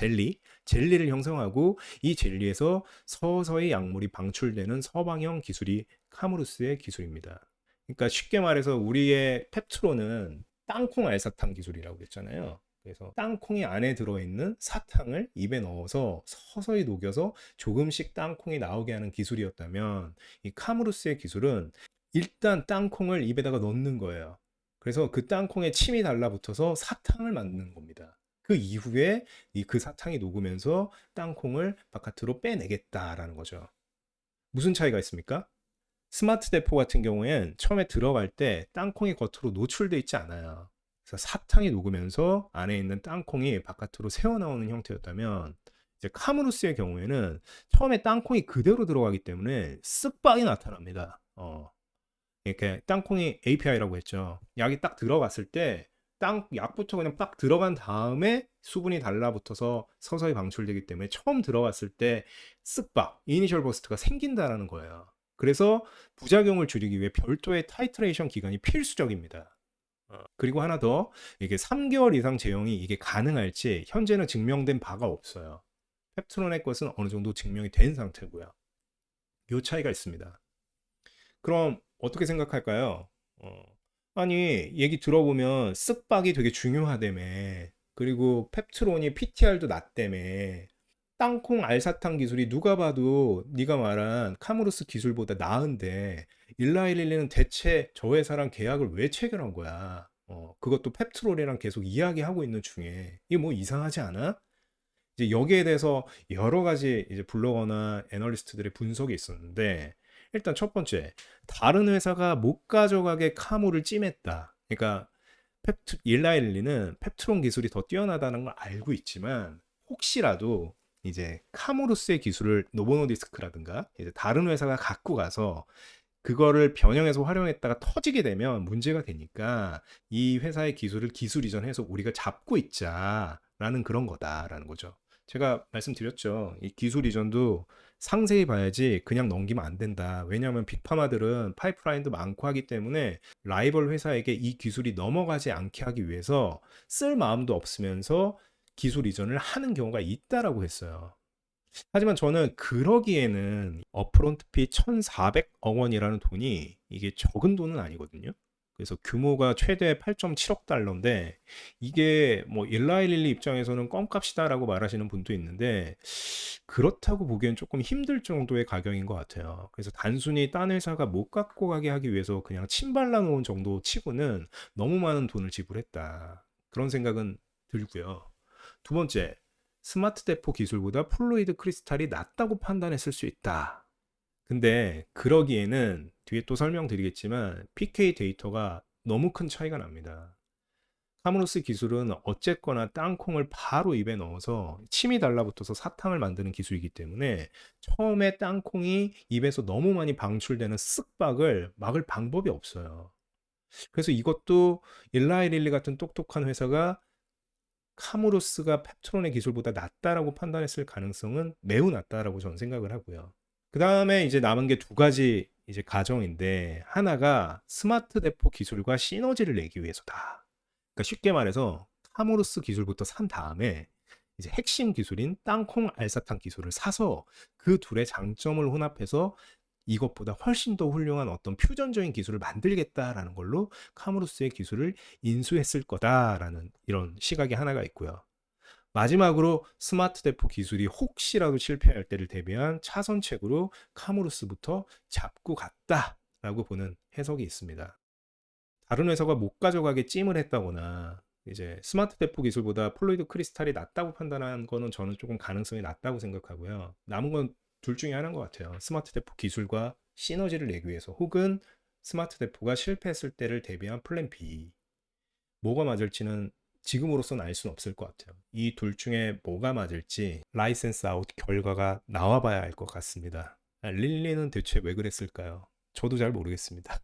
젤리를 형성하고 이 젤리에서 서서히 약물이 방출되는 서방형 기술이 카모루스의 기술입니다. 그러니까 쉽게 말해서 우리의 펩트론은 땅콩 알사탕 기술이라고 그랬잖아요. 그래서 땅콩이 안에 들어있는 사탕을 입에 넣어서 서서히 녹여서 조금씩 땅콩이 나오게 하는 기술이었다면 이 카무루스의 기술은 일단 땅콩을 입에다가 넣는 거예요. 그래서 그 땅콩에 침이 달라붙어서 사탕을 만드는 겁니다. 그 이후에 그 사탕이 녹으면서 땅콩을 바깥으로 빼내겠다라는 거죠. 무슨 차이가 있습니까? 스마트 대포 같은 경우엔 처음에 들어갈 때 땅콩이 겉으로 노출돼 있지 않아요. 그래서 사탕이 녹으면서 안에 있는 땅콩이 바깥으로 새어나오는 형태였다면 이제 카무루스의 경우에는 처음에 땅콩이 그대로 들어가기 때문에 쓱박이 나타납니다. 이렇게 땅콩이 API라고 했죠. 약이 딱 들어갔을 때 약부터 그냥 딱 들어간 다음에 수분이 달라붙어서 서서히 방출되기 때문에 처음 들어갔을 때 쓱박, 이니셜 버스트가 생긴다라는 거예요. 그래서 부작용을 줄이기 위해 별도의 타이트레이션 기간이 필수적입니다. 그리고 하나 더, 이게 3개월 이상 제형이 이게 가능할지 현재는 증명된 바가 없어요. 펩트론의 것은 어느 정도 증명이 된 상태고요. 이 차이가 있습니다. 그럼 어떻게 생각할까요? 아니 얘기 들어보면 쓱박이 되게 중요하다며. 그리고 펩트론이 PTR도 낮다며. 땅콩 알사탕 기술이 누가 봐도 네가 말한 카무루스 기술보다 나은데 일라이릴리는 대체 저 회사랑 계약을 왜 체결한 거야? 그것도 펩트롤이랑 계속 이야기하고 있는 중에 이게 뭐 이상하지 않아? 이제 여기에 대해서 여러 가지 이제 블로거나 애널리스트들의 분석이 있었는데 일단 첫 번째, 다른 회사가 못 가져가게 카무를 찜했다. 그러니까 일라일리는 펩트론 기술이 더 뛰어나다는 걸 알고 있지만 혹시라도 이제 카무루스의 기술을 노보노디스크라든가 이제 다른 회사가 갖고 가서 그거를 변형해서 활용했다가 터지게 되면 문제가 되니까 이 회사의 기술을 기술 이전해서 우리가 잡고 있자라는 그런 거다라는 거죠. 제가 말씀드렸죠. 이 기술 이전도 상세히 봐야지 그냥 넘기면 안 된다. 왜냐하면 빅파마들은 파이프라인도 많고 하기 때문에 라이벌 회사에게 이 기술이 넘어가지 않게 하기 위해서 쓸 마음도 없으면서 기술 이전을 하는 경우가 있다라고 했어요. 하지만 저는 그러기에는 업프론트 피 1,400억 원이라는 돈이 이게 적은 돈은 아니거든요. 그래서 규모가 최대 8.7억 달러인데 이게 뭐 일라이릴리 입장에서는 껌값이다라고 말하시는 분도 있는데 그렇다고 보기엔 조금 힘들 정도의 가격인 것 같아요. 그래서 단순히 딴 회사가 못 갖고 가게 하기 위해서 그냥 침발라 놓은 정도 치고는 너무 많은 돈을 지불했다. 그런 생각은 들고요. 두 번째, 스마트 대포 기술보다 폴로이드 크리스탈이 낫다고 판단했을 수 있다. 근데 그러기에는 뒤에 또 설명드리겠지만 PK 데이터가 너무 큰 차이가 납니다. 카무루스 기술은 어쨌거나 땅콩을 바로 입에 넣어서 침이 달라붙어서 사탕을 만드는 기술이기 때문에 처음에 땅콩이 입에서 너무 많이 방출되는 쓱박을 막을 방법이 없어요. 그래서 이것도 일라이릴리 같은 똑똑한 회사가 카무루스가 펩트론의 기술보다 낫다라고 판단했을 가능성은 매우 낮다라고 저는 생각을 하고요. 그 다음에 이제 남은 게 두 가지 이제 가정인데 하나가 스마트 대포 기술과 시너지를 내기 위해서다. 그러니까 쉽게 말해서 카무루스 기술부터 산 다음에 이제 핵심 기술인 땅콩 알사탕 기술을 사서 그 둘의 장점을 혼합해서 이것보다 훨씬 더 훌륭한 어떤 퓨전적인 기술을 만들겠다라는 걸로 카무루스의 기술을 인수했을 거다라는 이런 시각이 하나가 있고요. 마지막으로 스마트 대포 기술이 혹시라도 실패할 때를 대비한 차선책으로 카무루스부터 잡고 갔다라고 보는 해석이 있습니다. 다른 회사가 못 가져가게 찜을 했다거나 이제 스마트 대포 기술보다 폴로이드 크리스탈이 낫다고 판단한 거는 저는 조금 가능성이 낮다고 생각하고요. 남은 건 둘 중에 하나인 것 같아요. 스마트 대포 기술과 시너지를 내기 위해서 혹은 스마트 대포가 실패했을 때를 대비한 플랜 B. 뭐가 맞을지는 지금으로서는 알 수는 없을 것 같아요. 이 둘 중에 뭐가 맞을지 라이센스 아웃 결과가 나와봐야 알 것 같습니다. 릴리는 대체 왜 그랬을까요? 저도 잘 모르겠습니다.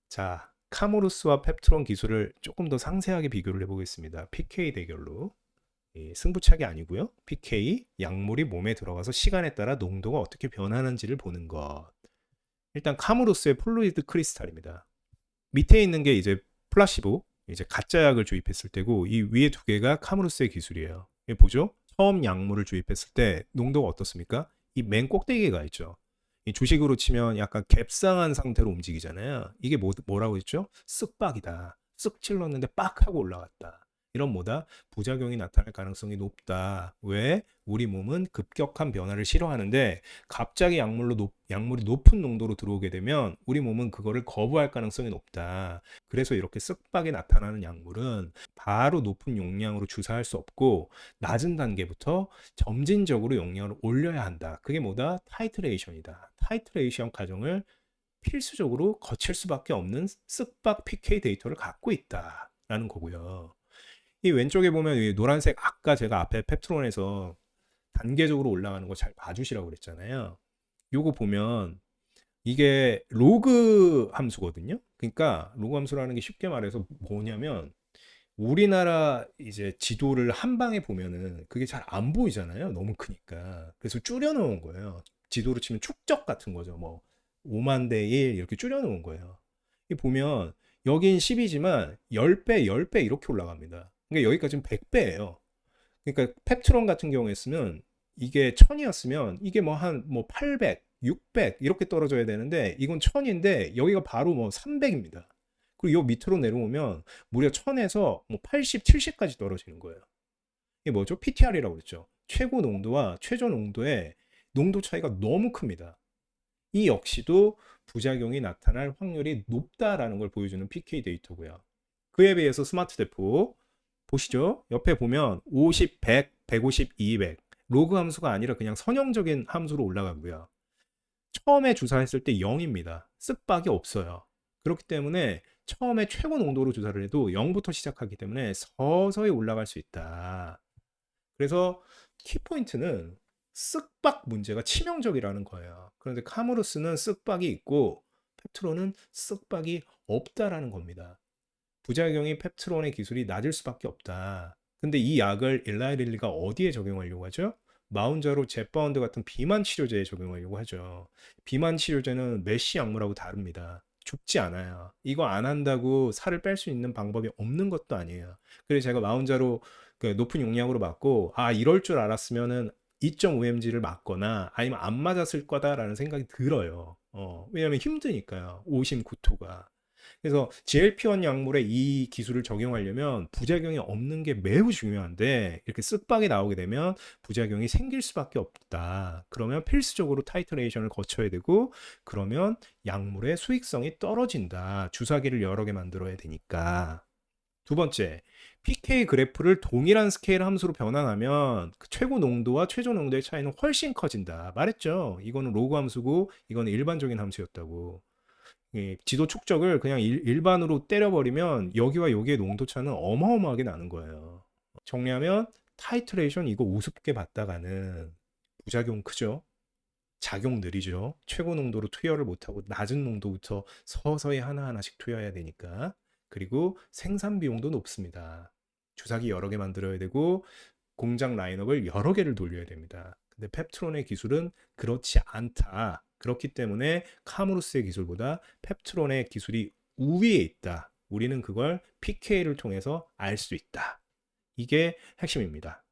자, 카무루스와 펩트론 기술을 조금 더 상세하게 비교를 해보겠습니다. PK 대결로. 승부차기 아니고요. PK, 약물이 몸에 들어가서 시간에 따라 농도가 어떻게 변하는지를 보는 것. 일단 카무루스의 폴로이드 크리스탈입니다. 밑에 있는 게 이제 플라시보, 이제 가짜 약을 주입했을 때고 이 위에 두 개가 카무루스의 기술이에요. 보죠? 처음 약물을 주입했을 때 농도가 어떻습니까? 이 맨 꼭대기가 있죠. 이 주식으로 치면 약간 갭상한 상태로 움직이잖아요. 이게 뭐라고 했죠? 쓱박이다. 쓱 찔렀는데 빡 하고 올라갔다. 이런 뭐다? 부작용이 나타날 가능성이 높다. 왜? 우리 몸은 급격한 변화를 싫어하는데 갑자기 약물이 높은 농도로 들어오게 되면 우리 몸은 그거를 거부할 가능성이 높다. 그래서 이렇게 쓱박이 나타나는 약물은 바로 높은 용량으로 주사할 수 없고 낮은 단계부터 점진적으로 용량을 올려야 한다. 그게 뭐다? 타이트레이션이다. 타이트레이션 과정을 필수적으로 거칠 수밖에 없는 쓱박 PK 데이터를 갖고 있다라는 거고요. 이 왼쪽에 보면 이 노란색 아까 제가 앞에 펩트론에서 단계적으로 올라가는 거 잘 봐주시라고 그랬잖아요. 요거 보면 이게 로그 함수거든요. 그러니까 로그 함수라는 게 쉽게 말해서 뭐냐면 우리나라 이제 지도를 한 방에 보면은 그게 잘 안 보이잖아요. 너무 크니까. 그래서 줄여 놓은 거예요. 지도로 치면 축적 같은 거죠. 뭐 5만 대 1 이렇게 줄여 놓은 거예요. 이 보면 여긴 10이지만 10배, 10배 이렇게 올라갑니다. 그러니까 여기까지는 100배예요. 그러니까 펩트론 같은 경우에 쓰면 이게 1000이었으면 이게 뭐 한 뭐 800, 600 이렇게 떨어져야 되는데 이건 1000인데 여기가 바로 뭐 300입니다. 그리고 요 밑으로 내려오면 무려 1000에서 뭐 80, 70까지 떨어지는 거예요. 이게 뭐죠? PTR이라고 그랬죠. 최고 농도와 최저 농도의 농도 차이가 너무 큽니다. 이 역시도 부작용이 나타날 확률이 높다라는 걸 보여주는 PK 데이터고요. 그에 비해서 스마트 대포 보시죠. 옆에 보면 50, 100, 150, 200 로그 함수가 아니라 그냥 선형적인 함수로 올라가고요. 처음에 주사했을 때 0입니다. 쓱박이 없어요. 그렇기 때문에 처음에 최고 농도로 주사를 해도 0부터 시작하기 때문에 서서히 올라갈 수 있다. 그래서 키포인트는 쓱박 문제가 치명적이라는 거예요. 그런데 카무루스는 쓱박이 있고 펩트론은 쓱박이 없다라는 겁니다. 부작용이 펩트론의 기술이 낮을 수밖에 없다. 근데 이 약을 일라이 릴리가 어디에 적용하려고 하죠? 마운자로 젯바운드 같은 비만 치료제에 적용하려고 하죠. 비만 치료제는 메쉬 약물하고 다릅니다. 죽지 않아요. 이거 안 한다고 살을 뺄 수 있는 방법이 없는 것도 아니에요. 그래서 제가 마운자로 높은 용량으로 맞고 이럴 줄 알았으면은 2.5mg를 맞거나 아니면 안 맞았을 거다라는 생각이 들어요. 왜냐면 힘드니까요. 오심 구토가. 그래서 GLP-1 약물에 이 기술을 적용하려면 부작용이 없는 게 매우 중요한데 이렇게 쓱박이 나오게 되면 부작용이 생길 수밖에 없다. 그러면 필수적으로 타이트레이션을 거쳐야 되고 그러면 약물의 수익성이 떨어진다. 주사기를 여러 개 만들어야 되니까. 두 번째, PK 그래프를 동일한 스케일 함수로 변환하면 그 최고 농도와 최저 농도의 차이는 훨씬 커진다. 말했죠. 이거는 로그 함수고 이거는 일반적인 함수였다고. 지도 축적을 그냥 일반으로 때려버리면 여기와 여기의 농도 차는 어마어마하게 나는 거예요. 정리하면 타이트레이션 이거 우습게 봤다가는 부작용 크죠. 작용 느리죠. 최고 농도로 투여를 못하고 낮은 농도부터 서서히 하나하나씩 투여해야 되니까. 그리고 생산 비용도 높습니다. 주사기 여러 개 만들어야 되고 공장 라인업을 여러 개를 돌려야 됩니다. 근데 펩트론의 기술은 그렇지 않다. 그렇기 때문에 카무루스의 기술보다 펩트론의 기술이 우위에 있다. 우리는 그걸 PK를 통해서 알 수 있다. 이게 핵심입니다.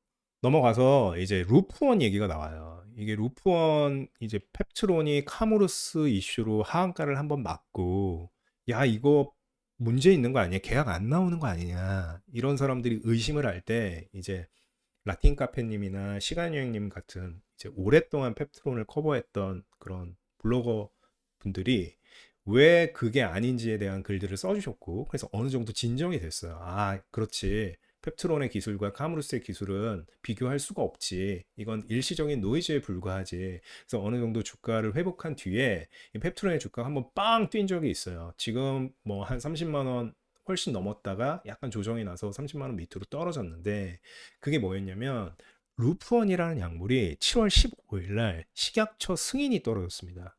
넘어가서 이제 루프원 얘기가 나와요. 이게 루프원 이제 펩트론이 카무루스 이슈로 하한가를 한번 맞고 야 이거 문제 있는 거 아니야? 계약 안 나오는 거 아니냐? 이런 사람들이 의심을 할 때 이제 라틴 카페님이나 시간여행님 같은 이제 오랫동안 펩트론을 커버했던 그런 블로거 분들이 왜 그게 아닌지에 대한 글들을 써주셨고 그래서 어느 정도 진정이 됐어요. 그렇지. 펩트론의 기술과 카무루스의 기술은 비교할 수가 없지. 이건 일시적인 노이즈에 불과하지. 그래서 어느 정도 주가를 회복한 뒤에 이 펩트론의 주가가 한번 빵 뛴 적이 있어요. 지금 뭐 한 30만 원 훨씬 넘었다가 약간 조정이 나서 30만 원 밑으로 떨어졌는데 그게 뭐였냐면 루프원이라는 약물이 7월 15일 날 식약처 승인이 떨어졌습니다.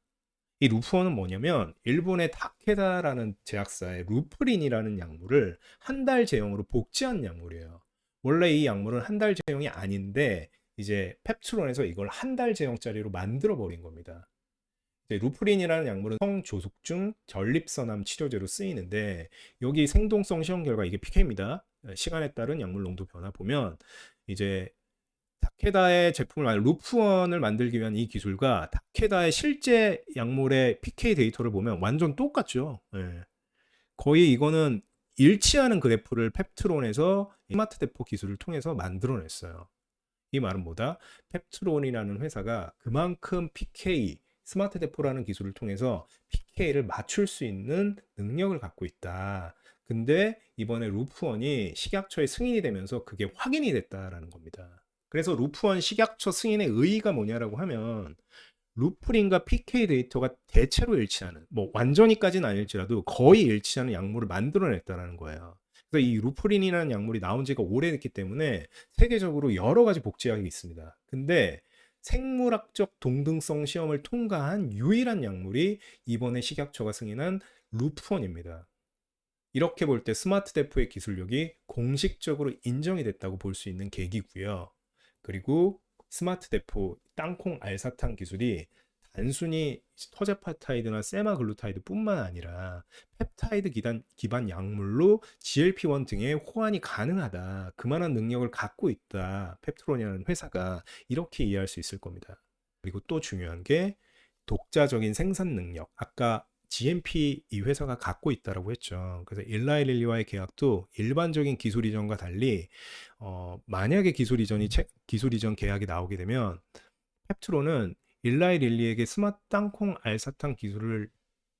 이 루프원은 뭐냐면 일본의 다케다라는 제약사의 루프린이라는 약물을 한 달 제형으로 복제한 약물이에요. 원래 이 약물은 한 달 제형이 아닌데 이제 펩트론에서 이걸 한 달 제형짜리로 만들어 버린 겁니다. 루프린이라는 약물은 성조숙중 전립선암 치료제로 쓰이는데 여기 생동성 시험 결과 이게 PK입니다. 시간에 따른 약물 농도 변화 보면 이제 타케다의 제품을 루프원을 만들기 위한 이 기술과 타케다의 실제 약물의 PK 데이터를 보면 완전 똑같죠. 예. 거의 이거는 일치하는 그래프를 펩트론에서 스마트 대포 기술을 통해서 만들어냈어요. 이 말은 뭐다? 펩트론이라는 회사가 그만큼 PK, 스마트 대포라는 기술을 통해서 PK를 맞출 수 있는 능력을 갖고 있다. 근데 이번에 루프원이 식약처에 승인이 되면서 그게 확인이 됐다라는 겁니다. 그래서 루프원 식약처 승인의 의의가 뭐냐라고 하면 루프린과 PK 데이터가 대체로 일치하는, 뭐 완전히까지는 아닐지라도 거의 일치하는 약물을 만들어냈다라는 거예요. 그래서 이 루프린이라는 약물이 나온 지가 오래됐기 때문에 세계적으로 여러 가지 복제약이 있습니다. 근데 생물학적 동등성 시험을 통과한 유일한 약물이 이번에 식약처가 승인한 루프원입니다. 이렇게 볼 때 스마트 대포의 기술력이 공식적으로 인정이 됐다고 볼 수 있는 계기고요. 그리고 스마트 대포 땅콩 알사탕 기술이 단순히 터제파타이드나 세마글루타이드 뿐만 아니라 펩타이드 기반 약물로 GLP-1 등의 호환이 가능하다. 그만한 능력을 갖고 있다. 펩트론이라는 회사가 이렇게 이해할 수 있을 겁니다. 그리고 또 중요한 게 독자적인 생산 능력. 아까 GMP 이 회사가 갖고 있다라고 했죠. 그래서 일라이 릴리와의 계약도 일반적인 기술 이전과 달리 만약에 기술 이전 계약이 나오게 되면 펩트론은 일라이 릴리에게 스마트 땅콩 알사탕 기술을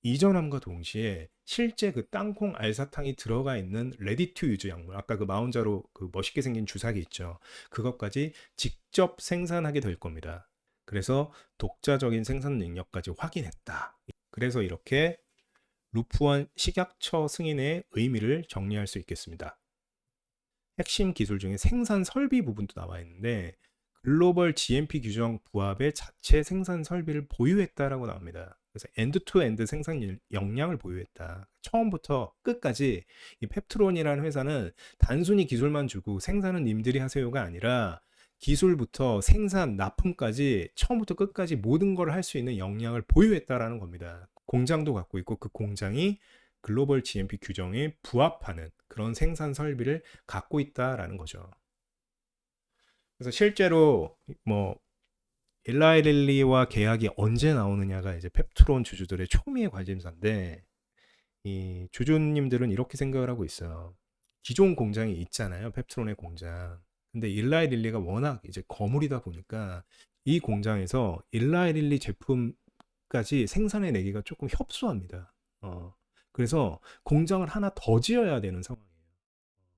이전함과 동시에 실제 그 땅콩 알사탕이 들어가 있는 레디 투 유즈 약물, 아까 그 마운자로 그 멋있게 생긴 주사기 있죠. 그것까지 직접 생산하게 될 겁니다. 그래서 독자적인 생산 능력까지 확인했다. 그래서 이렇게 루프원 식약처 승인의 의미를 정리할 수 있겠습니다. 핵심 기술 중에 생산 설비 부분도 나와 있는데 글로벌 GMP 규정 부합의 자체 생산 설비를 보유했다라고 나옵니다. 그래서 엔드-투-엔드 생산 역량을 보유했다. 처음부터 끝까지 이 펩트론이라는 회사는 단순히 기술만 주고 생산은 님들이 하세요가 아니라 기술부터 생산, 납품까지 처음부터 끝까지 모든 걸 할 수 있는 역량을 보유했다라는 겁니다. 공장도 갖고 있고 그 공장이 글로벌 GMP 규정에 부합하는 그런 생산 설비를 갖고 있다라는 거죠. 그래서 실제로 뭐 일라이 릴리와 계약이 언제 나오느냐가 이제 펩트론 주주들의 초미의 관심사인데 이 주주님들은 이렇게 생각을 하고 있어요. 기존 공장이 있잖아요. 펩트론의 공장. 근데 일라이 릴리가 워낙 이제 거물이다 보니까 이 공장에서 일라이 릴리 제품까지 생산해 내기가 조금 협소합니다. 그래서 공장을 하나 더 지어야 되는 상황이에요.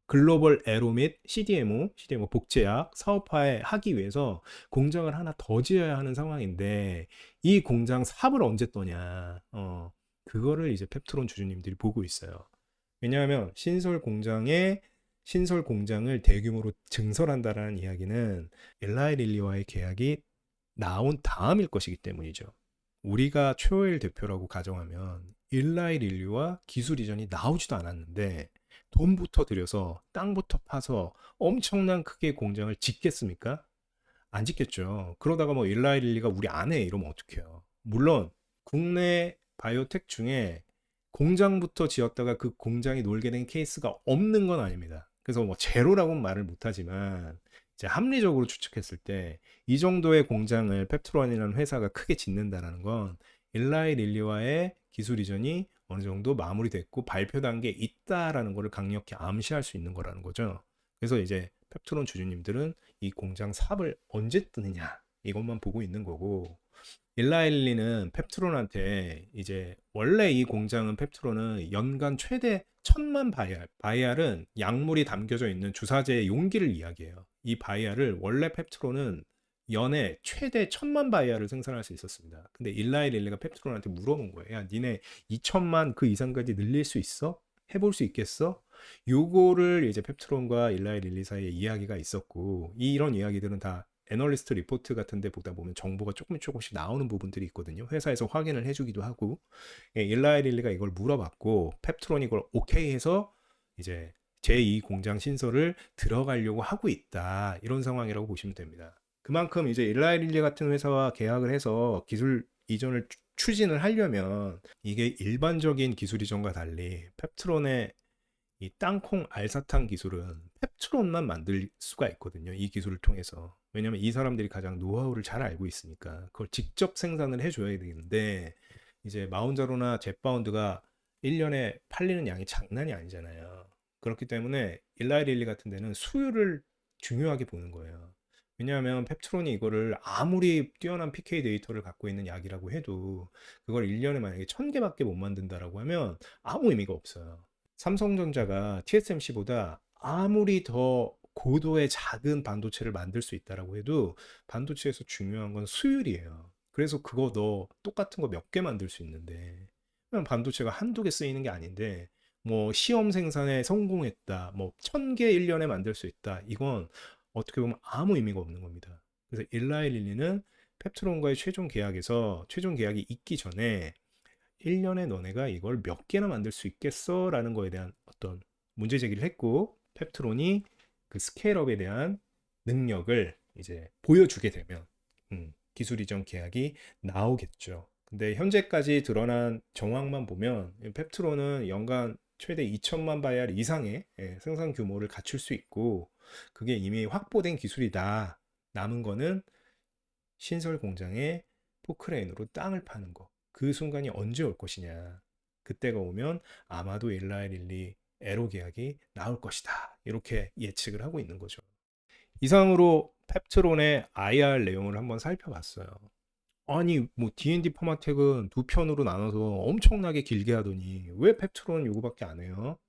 글로벌 에로 및 CDMO 복제약 사업화에 하기 위해서 공장을 하나 더 지어야 하는 상황인데 이 공장 삽을 언제 떠냐? 그거를 이제 펩트론 주주님들이 보고 있어요. 왜냐하면 신설 공장을 대규모로 증설한다라는 이야기는 엘라이 릴리와의 계약이 나온 다음일 것이기 때문이죠. 우리가 최호일 대표라고 가정하면 일라이 릴리와 기술 이전이 나오지도 않았는데 돈부터 들여서 땅부터 파서 엄청난 크게 공장을 짓겠습니까? 안 짓겠죠. 그러다가 뭐 일라이 릴리가 우리 안 해 이러면 어떡해요. 물론 국내 바이오텍 중에 공장부터 지었다가 그 공장이 놀게 된 케이스가 없는 건 아닙니다. 그래서 뭐 제로라고는 말을 못하지만 이제 합리적으로 추측했을 때 이 정도의 공장을 펩트론이라는 회사가 크게 짓는다라는 건 일라이 릴리와의 기술 이전이 어느 정도 마무리됐고 발표 단계에 있다라는 것을 강력히 암시할 수 있는 거라는 거죠. 그래서 이제 펩트론 주주님들은 이 공장 사업을 언제 뜨느냐 이것만 보고 있는 거고 일라일리는 펩트론한테 이제 원래 이 공장은 펩트론은 연간 최대 1000만 바이알은 약물이 담겨져 있는 주사제의 용기를 이야기해요. 이 바이알을 원래 펩트론은 연에 최대 1000만 바이알을 생산할 수 있었습니다. 근데 일라이 릴리가 펩트론한테 물어본 거예요. 야, 니네 2000만 그 이상까지 늘릴 수 있어? 해볼 수 있겠어? 요거를 이제 펩트론과 일라이 릴리 사이에 이야기가 있었고 이런 이야기들은 다 애널리스트 리포트 같은 데 보다 보면 정보가 조금씩 나오는 부분들이 있거든요. 회사에서 확인을 해주기도 하고 일라이 릴리가 이걸 물어봤고 펩트론이 이걸 오케이 해서 이제 제2 공장 신설을 들어가려고 하고 있다. 이런 상황이라고 보시면 됩니다. 그만큼 이제 일라이 릴리 같은 회사와 계약을 해서 기술 이전을 추진을 하려면 이게 일반적인 기술 이전과 달리 펩트론의 이 땅콩 알사탕 기술은 펩트론만 만들 수가 있거든요. 이 기술을 통해서. 왜냐면 이 사람들이 가장 노하우를 잘 알고 있으니까 그걸 직접 생산을 해줘야 되는데 이제 마운자로나 젯바운드가 1년에 팔리는 양이 장난이 아니잖아요. 그렇기 때문에 일라이 릴리 같은 데는 수율을 중요하게 보는 거예요. 왜냐하면 펩트론이 이거를 아무리 뛰어난 PK 데이터를 갖고 있는 약이라고 해도 그걸 1년에 만약에 1000개밖에 못 만든다라고 하면 아무 의미가 없어요. 삼성전자가 TSMC보다 아무리 더 고도의 작은 반도체를 만들 수 있다라고 해도 반도체에서 중요한 건 수율이에요. 그래서 그거 너 똑같은 거 몇 개 만들 수 있는데 그냥 반도체가 한두 개 쓰이는 게 아닌데 뭐 시험 생산에 성공했다 뭐 1000개 1년에 만들 수 있다 이건 어떻게 보면 아무 의미가 없는 겁니다. 그래서 일라이 릴리는 펩트론과의 최종 계약이 있기 전에 1년에 너네가 이걸 몇 개나 만들 수 있겠어? 라는 거에 대한 어떤 문제 제기를 했고 펩트론이 그 스케일업에 대한 능력을 이제 보여주게 되면 기술 이전 계약이 나오겠죠. 근데 현재까지 드러난 정황만 보면 펩트론은 연간 최대 2천만 바이알 이상의 생산 규모를 갖출 수 있고 그게 이미 확보된 기술이다. 남은 거는 신설 공장에 포크레인으로 땅을 파는 거. 그 순간이 언제 올 것이냐. 그때가 오면 아마도 일라이 릴리 에로 계약이 나올 것이다. 이렇게 예측을 하고 있는 거죠. 이상으로 펩트론의 IR 내용을 한번 살펴봤어요. 아니 뭐 D&D 퍼마텍은 두 편으로 나눠서 엄청나게 길게 하더니 왜 펩트론 요거밖에 안 해요?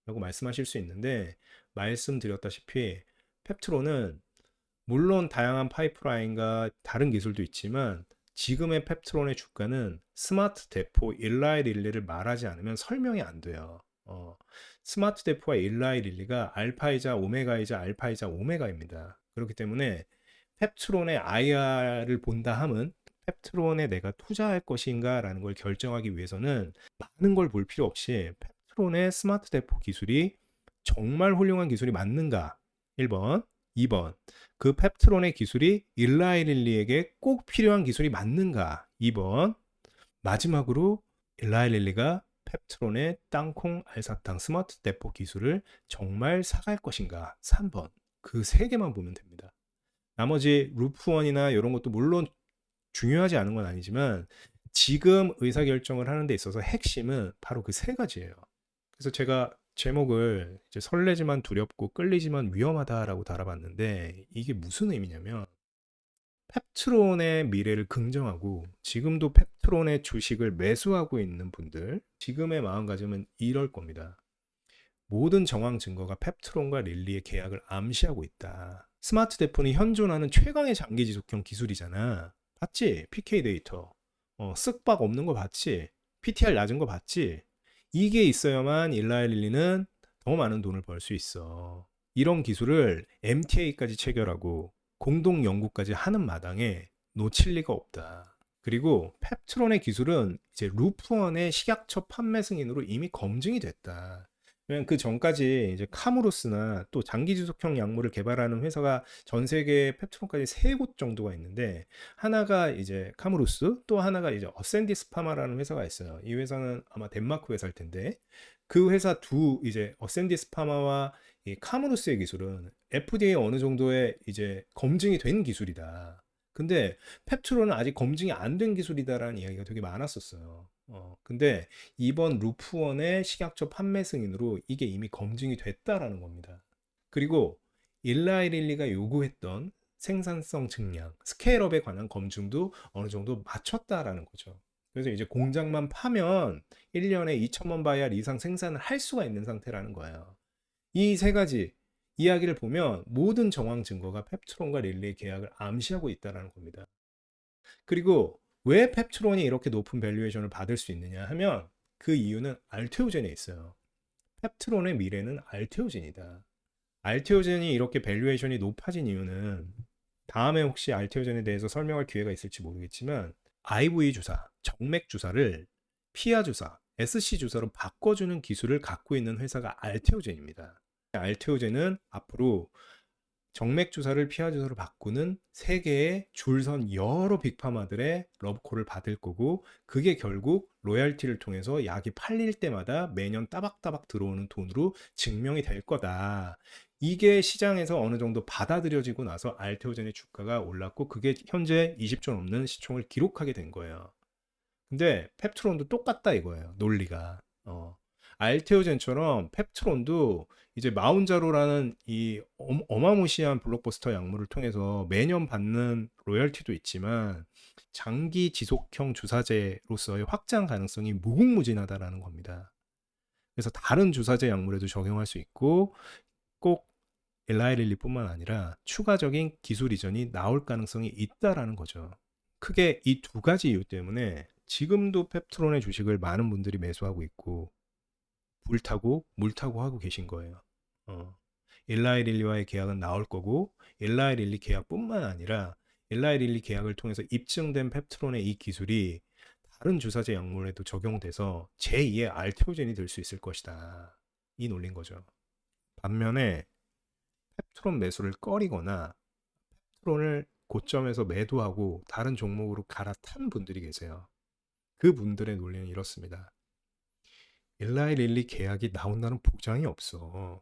라고 말씀하실 수 있는데, 말씀드렸다시피 펩트론은 물론 다양한 파이프라인과 다른 기술도 있지만 지금의 펩트론의 주가는 스마트 대포 일라이 릴리를 말하지 않으면 설명이 안 돼요. 스마트 대포와 일라이 릴리가 알파이자 오메가이자 알파이자 오메가입니다. 그렇기 때문에 펩트론의 IR을 본다 함은 펩트론에 내가 투자할 것인가 라는 걸 결정하기 위해서는 많은 걸 볼 필요 없이 펩트론의 스마트 대포 기술이 정말 훌륭한 기술이 맞는가? 1번. 2번. 그 펩트론의 기술이 일라이 릴리에게 꼭 필요한 기술이 맞는가? 2번. 마지막으로 일라이 릴리가 펩트론의 땅콩 알사탕 스마트 대포 기술을 정말 사갈 것인가? 3번. 그 세 개만 보면 됩니다. 나머지 루프원이나 이런 것도 물론 중요하지 않은 건 아니지만 지금 의사결정을 하는 데 있어서 핵심은 바로 그 세 가지예요. 그래서 제가 제목을 이제 설레지만 두렵고 끌리지만 위험하다라고 달아봤는데, 이게 무슨 의미냐면 펩트론의 미래를 긍정하고 지금도 펩트론의 주식을 매수하고 있는 분들, 지금의 마음가짐은 이럴 겁니다. 모든 정황 증거가 펩트론과 릴리의 계약을 암시하고 있다. 스마트 대폰이 현존하는 최강의 장기 지속형 기술이잖아. 봤지? PK 데이터. 쓱박 없는 거 봤지? PTR 낮은 거 봤지? 이게 있어야만 일라이 릴리는 더 많은 돈을 벌 수 있어. 이런 기술을 MTA까지 체결하고 공동 연구까지 하는 마당에 놓칠 리가 없다. 그리고 펩트론의 기술은 이제 루프원의 식약처 판매 승인으로 이미 검증이 됐다. 왜냐면 그 전까지 이제 카무루스나 또 장기 지속형 약물을 개발하는 회사가 전 세계에 펩트론까지 세 곳 정도가 있는데, 하나가 이제 카무루스, 또 하나가 이제 어센디스 파마라는 회사가 있어요. 이 회사는 아마 덴마크 회사일 텐데, 그 회사 이제 어센디스 파마와 이 카무루스의 기술은 FDA 어느 정도의 이제 검증이 된 기술이다. 근데 펩트론은 아직 검증이 안 된 기술이다라는 이야기가 되게 많았었어요. 근데 이번 루프원의 식약처 판매 승인으로 이게 이미 검증이 됐다라는 겁니다. 그리고 일라이 릴리가 요구했던 생산성 증량, 스케일업에 관한 검증도 어느 정도 마쳤다라는 거죠. 그래서 이제 공장만 파면 1년에 2천만 바이알 이상 생산을 할 수가 있는 상태라는 거예요. 이 세 가지 이야기를 보면 모든 정황 증거가 펩트론과 릴리의 계약을 암시하고 있다는 겁니다. 그리고 왜 펩트론이 이렇게 높은 밸류에이션을 받을 수 있느냐 하면 그 이유는 알테오젠에 있어요. 펩트론의 미래는 알테오젠이다. 알테오젠이 이렇게 밸류에이션이 높아진 이유는 다음에 혹시 알테오젠에 대해서 설명할 기회가 있을지 모르겠지만 IV 주사, 정맥 주사를 피아 주사, SC 주사로 바꿔주는 기술을 갖고 있는 회사가 알테오젠입니다. 알테오젠은 앞으로 정맥 주사를 피하 주사로 바꾸는 세계의 줄선 여러 빅파마들의 러브콜을 받을 거고, 그게 결국 로열티를 통해서 약이 팔릴 때마다 매년 따박따박 들어오는 돈으로 증명이 될 거다. 이게 시장에서 어느 정도 받아들여지고 나서 알테오젠의 주가가 올랐고, 그게 현재 20조 넘는 시총을 기록하게 된 거예요. 근데 펩트론도 똑같다 이거예요, 논리가. 알테오젠처럼 펩트론도 이제 마운자로라는 이 어마무시한 블록버스터 약물을 통해서 매년 받는 로열티도 있지만 장기 지속형 주사제로서의 확장 가능성이 무궁무진하다라는 겁니다. 그래서 다른 주사제 약물에도 적용할 수 있고, 꼭 일라이 릴리뿐만 아니라 추가적인 기술 이전이 나올 가능성이 있다라는 거죠. 크게 이 두 가지 이유 때문에 지금도 펩트론의 주식을 많은 분들이 매수하고 있고 불타고 물타고 하고 계신 거예요. 일라이 릴리와의 계약은 나올 거고, 일라이 릴리 계약뿐만 아니라 일라이 릴리 계약을 통해서 입증된 펩트론의 이 기술이 다른 주사제 약물에도 적용돼서 제2의 알테오젠이 될 수 있을 것이다. 이 논리인 거죠. 반면에 펩트론 매수를 꺼리거나 펩트론을 고점에서 매도하고 다른 종목으로 갈아탄 분들이 계세요. 그 분들의 논리는 이렇습니다. 일라이 릴리 계약이 나온다는 보장이 없어.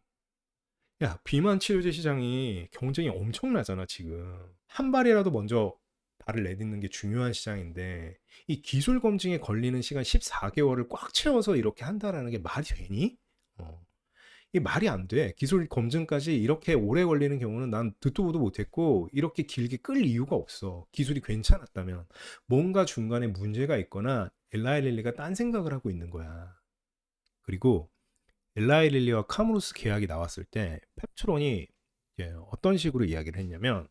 야, 비만 치료제 시장이 경쟁이 엄청나잖아, 지금. 한 발이라도 먼저 발을 내딛는 게 중요한 시장인데 이 기술 검증에 걸리는 시간 14개월을 꽉 채워서 이렇게 한다라는 게 말이 되니? 이게 말이 안 돼. 기술 검증까지 이렇게 오래 걸리는 경우는 난 듣도 보도 못했고 이렇게 길게 끌 이유가 없어. 기술이 괜찮았다면 뭔가 중간에 문제가 있거나 엘라이 릴리가 딴 생각을 하고 있는 거야. 그리고 엘라이 릴리와 카무루스 계약이 나왔을 때 펩트론이 어떤 식으로 이야기를 했냐면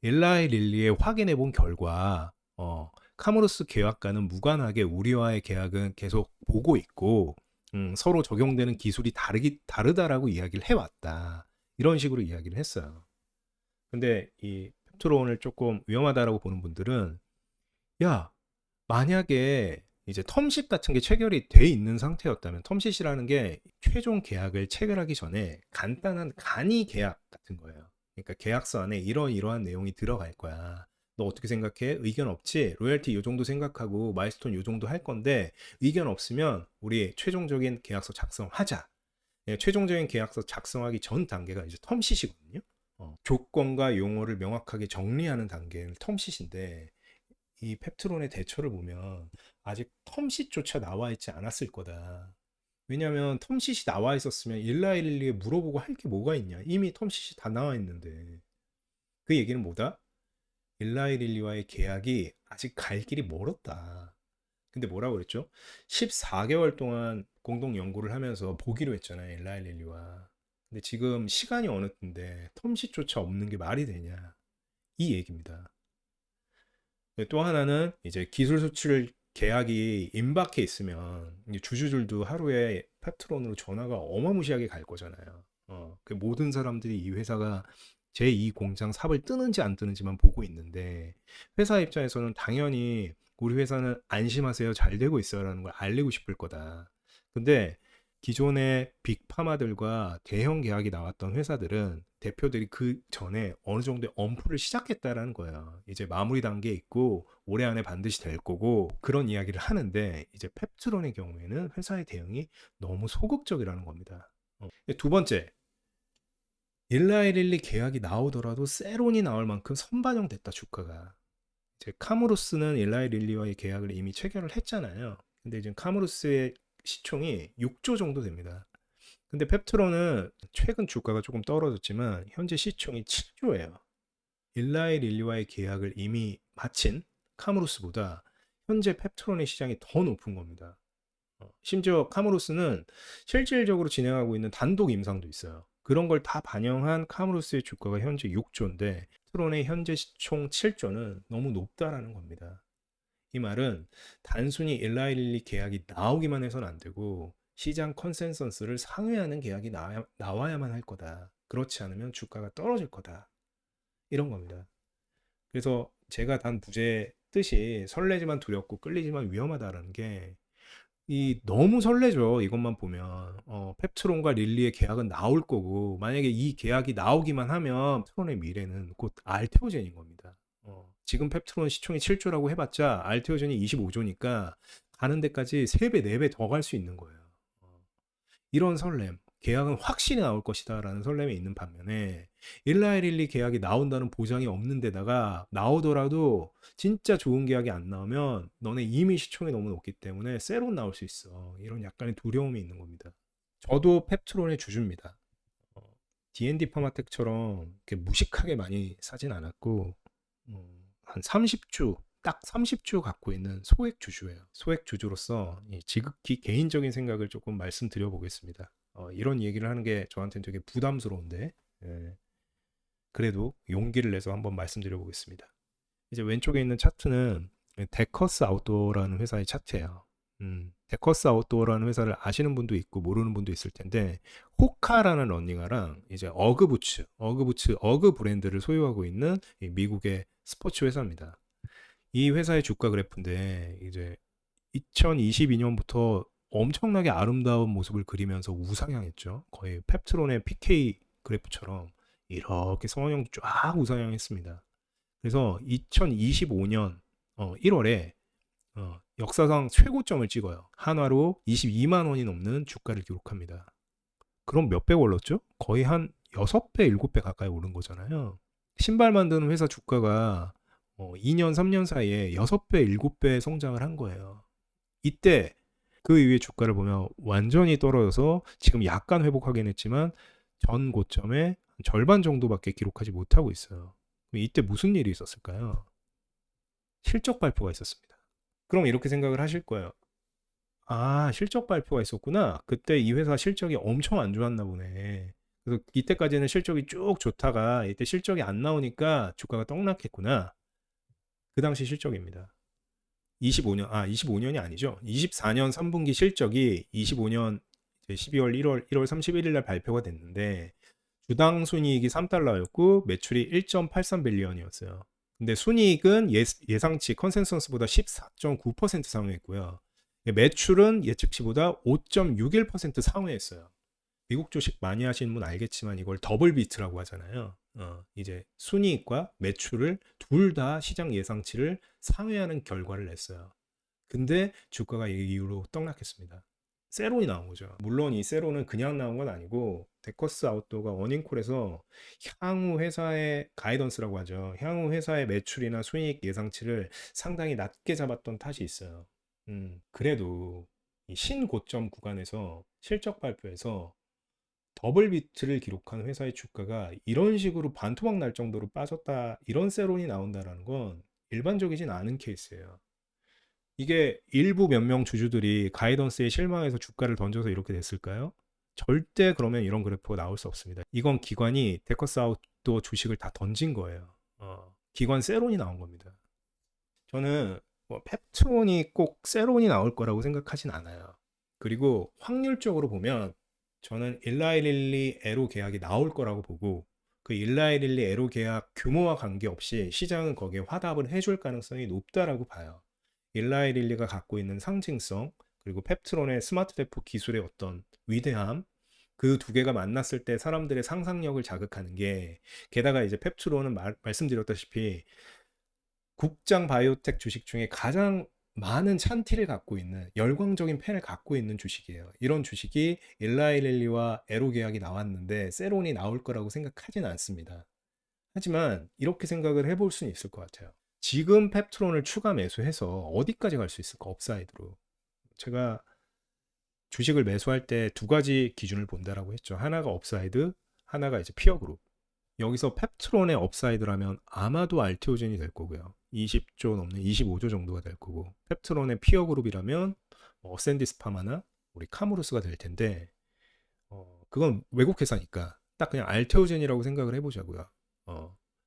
엘라이 릴리에 확인해 본 결과 카무루스 계약과는 무관하게 우리와의 계약은 계속 보고 있고 서로 적용되는 기술이 다르다라고 이야기를 해왔다. 이런 식으로 이야기를 했어요. 근데 이 펩트론을 조금 위험하다라고 보는 분들은 야, 만약에 이제 텀쉿 같은 게 체결이 돼 있는 상태였다면 텀쉿이라는 게 최종 계약을 체결하기 전에 간단한 간이 계약 같은 거예요. 그러니까 계약서 안에 이러이러한 내용이 들어갈 거야. 너 어떻게 생각해? 의견 없지? 로열티 요 정도 생각하고 마일스톤 요 정도 할 건데 의견 없으면 우리 최종적인 계약서 작성하자. 최종적인 계약서 작성하기 전 단계가 이제 텀쉿이거든요. 조건과 용어를 명확하게 정리하는 단계는 텀쉿인데 이 펩트론의 대처를 보면 아직 텀쉿조차 나와 있지 않았을 거다. 왜냐하면 텀쉿이 나와 있었으면 일라일리에 물어보고 할 게 뭐가 있냐. 이미 텀쉿이 다 나와 있는데. 그 얘기는 뭐다? 일라일리와의 계약이 아직 갈 길이 멀었다. 근데 뭐라고 그랬죠? 14개월 동안 공동 연구를 하면서 보기로 했잖아요. 일라일리와. 근데 지금 시간이 어느 때인데 텀쉿조차 없는 게 말이 되냐. 이 얘기입니다. 또 하나는 이제 기술 수출 계약이 임박해 있으면 주주들도 하루에 펩트론으로 전화가 어마무시하게 갈 거잖아요. 그 모든 사람들이 이 회사가 제2 공장 삽을 뜨는지 안 뜨는지만 보고 있는데 회사 입장에서는 당연히 우리 회사는 안심하세요. 잘 되고 있어요라는 걸 알리고 싶을 거다. 근데 기존의 빅파마들과 대형 계약이 나왔던 회사들은 대표들이 그 전에 어느 정도의 엄프를 시작했다라는 거예요. 이제 마무리 단계에 있고 올해 안에 반드시 될 거고 그런 이야기를 하는데 이제 펩트론의 경우에는 회사의 대응이 너무 소극적이라는 겁니다. 두 번째, 일라이릴리 계약이 나오더라도 세론이 나올 만큼 선반영됐다 주가가. 이제 카무루스는 일라이릴리와의 계약을 이미 체결을 했잖아요. 근데 지금 카무루스의 시총이 6조 정도 됩니다. 근데 펩트론은 최근 주가가 조금 떨어졌지만 현재 시총이 7조예요. 일라이 릴리와의 계약을 이미 마친 카무루스보다 현재 펩트론의 시장이 더 높은 겁니다. 심지어 카무루스는 실질적으로 진행하고 있는 단독 임상도 있어요. 그런 걸 다 반영한 카무루스의 주가가 현재 6조인데 펩트론의 현재 시총 7조는 너무 높다라는 겁니다. 이 말은 단순히 일라이 릴리 계약이 나오기만 해서는 안 되고 시장 컨센서스를 상회하는 계약이 나와야만 할 거다. 그렇지 않으면 주가가 떨어질 거다. 이런 겁니다. 그래서 제가 단 부제의 뜻이 설레지만 두렵고 끌리지만 위험하다라는 게 이 너무 설레죠. 이것만 보면 펩트론과 릴리의 계약은 나올 거고 만약에 이 계약이 나오기만 하면 펩트론의 미래는 곧 알테오젠인 겁니다. 지금 펩트론 시총이 7조라고 해봤자 알테오젠이 25조니까 가는 데까지 3배, 4배 더 갈 수 있는 거예요. 이런 설렘, 계약은 확실히 나올 것이다 라는 설렘이 있는 반면에 일라이 릴리 계약이 나온다는 보장이 없는 데다가 나오더라도 진짜 좋은 계약이 안 나오면 너네 이미 시총이 너무 높기 때문에 세론 나올 수 있어. 이런 약간의 두려움이 있는 겁니다. 저도 펩트론의 주주입니다. D&D 파마텍처럼 이렇게 무식하게 많이 사진 않았고 한 30주 딱 30주 갖고 있는 소액 주주예요. 소액 주주로서 지극히 개인적인 생각을 조금 말씀드려 보겠습니다. 이런 얘기를 하는 게 저한테는 되게 부담스러운데 그래도 용기를 내서 한번 말씀드려 보겠습니다. 이제 왼쪽에 있는 차트는 데커스 아웃도어라는 회사의 차트예요. 데커스 아웃도어라는 회사를 아시는 분도 있고 모르는 분도 있을 텐데 호카라는 러닝화랑 이제 어그 브랜드를 소유하고 있는 미국의 스포츠 회사입니다. 이 회사의 주가 그래프인데 이제 2022년부터 엄청나게 아름다운 모습을 그리면서 우상향했죠. 거의 펩트론의 PK 그래프처럼 이렇게 선형 쫙 우상향했습니다. 그래서 2025년 1월에 역사상 최고점을 찍어요. 한화로 22만 원이 넘는 주가를 기록합니다. 그럼 몇 배 올랐죠? 거의 한 6배, 7배 가까이 오른 거잖아요. 신발 만드는 회사 주가가 2년, 3년 사이에 6배, 7배 성장을 한 거예요. 이때 그 이후에 주가를 보면 완전히 떨어져서 지금 약간 회복하긴 했지만 전 고점의 절반 정도밖에 기록하지 못하고 있어요. 이때 무슨 일이 있었을까요? 실적 발표가 있었습니다. 그럼 이렇게 생각을 하실 거예요. 아, 실적 발표가 있었구나. 그때 이 회사 실적이 엄청 안 좋았나 보네. 그래서 이때까지는 실적이 쭉 좋다가 이때 실적이 안 나오니까 주가가 떡락했구나. 그 당시 실적입니다. 25년이 아니죠. 24년 3분기 실적이 25년 12월 1월 31일 날 발표가 됐는데 주당 순이익이 3달러였고 매출이 1.83빌리언이었어요. 근데 순이익은 예상치 컨센서스보다 14.9% 상회했고요. 매출은 예측치보다 5.61% 상회했어요. 미국 주식 많이 하시는 분 알겠지만 이걸 더블 비트라고 하잖아요. 이제 순이익과 매출을 둘 다 시장 예상치를 상회하는 결과를 냈어요. 근데 주가가 이 이후로 떡락했습니다. 세론이 나온 거죠. 물론 이 세론은 그냥 나온 건 아니고 데커스 아웃도어가 어닝콜에서 향후 회사의 가이던스라고 하죠. 향후 회사의 매출이나 순이익 예상치를 상당히 낮게 잡았던 탓이 있어요. 그래도 이 신고점 구간에서 실적 발표에서 더블 비트를 기록한 회사의 주가가 이런 식으로 반토막 날 정도로 빠졌다, 이런 세론이 나온다라는 건 일반적이진 않은 케이스예요. 이게 일부 몇 명 주주들이 가이던스에 실망해서 주가를 던져서 이렇게 됐을까요? 절대 그러면 이런 그래프가 나올 수 없습니다. 이건 기관이 데커스 아웃도어 주식을 다 던진 거예요. 기관 세론이 나온 겁니다. 저는 뭐 펩트론이 꼭 세론이 나올 거라고 생각하진 않아요. 그리고 확률적으로 보면 저는 일라이릴리 에로 계약이 나올 거라고 보고 그 일라이릴리 에로 계약 규모와 관계없이 시장은 거기에 화답을 해줄 가능성이 높다라고 봐요. 일라이릴리가 갖고 있는 상징성 그리고 펩트론의 스마트 대포 기술의 어떤 위대함 그 두 개가 만났을 때 사람들의 상상력을 자극하는 게 게다가 이제 펩트론은 말씀드렸다시피 국장 바이오텍 주식 중에 가장 많은 찬티를 갖고 있는 열광적인 팬을 갖고 있는 주식이에요. 이런 주식이 일라이릴리와 에로 계약이 나왔는데 세론이 나올 거라고 생각하진 않습니다. 하지만 이렇게 생각을 해볼 수는 있을 것 같아요. 지금 펩트론을 추가 매수해서 어디까지 갈 수 있을까? 업사이드로. 제가 주식을 매수할 때 두 가지 기준을 본다라고 했죠. 하나가 업사이드, 하나가 이제 피어 그룹. 여기서 펩트론의 업사이드라면 아마도 알테오젠이 될 거고요. 20조 넘는 25조 정도가 될 거고 펩트론의 피어 그룹이라면 어센디스 파마나 우리 카무루스가 될 텐데 그건 외국 회사니까 딱 그냥 알테오젠이라고 생각을 해보자고요.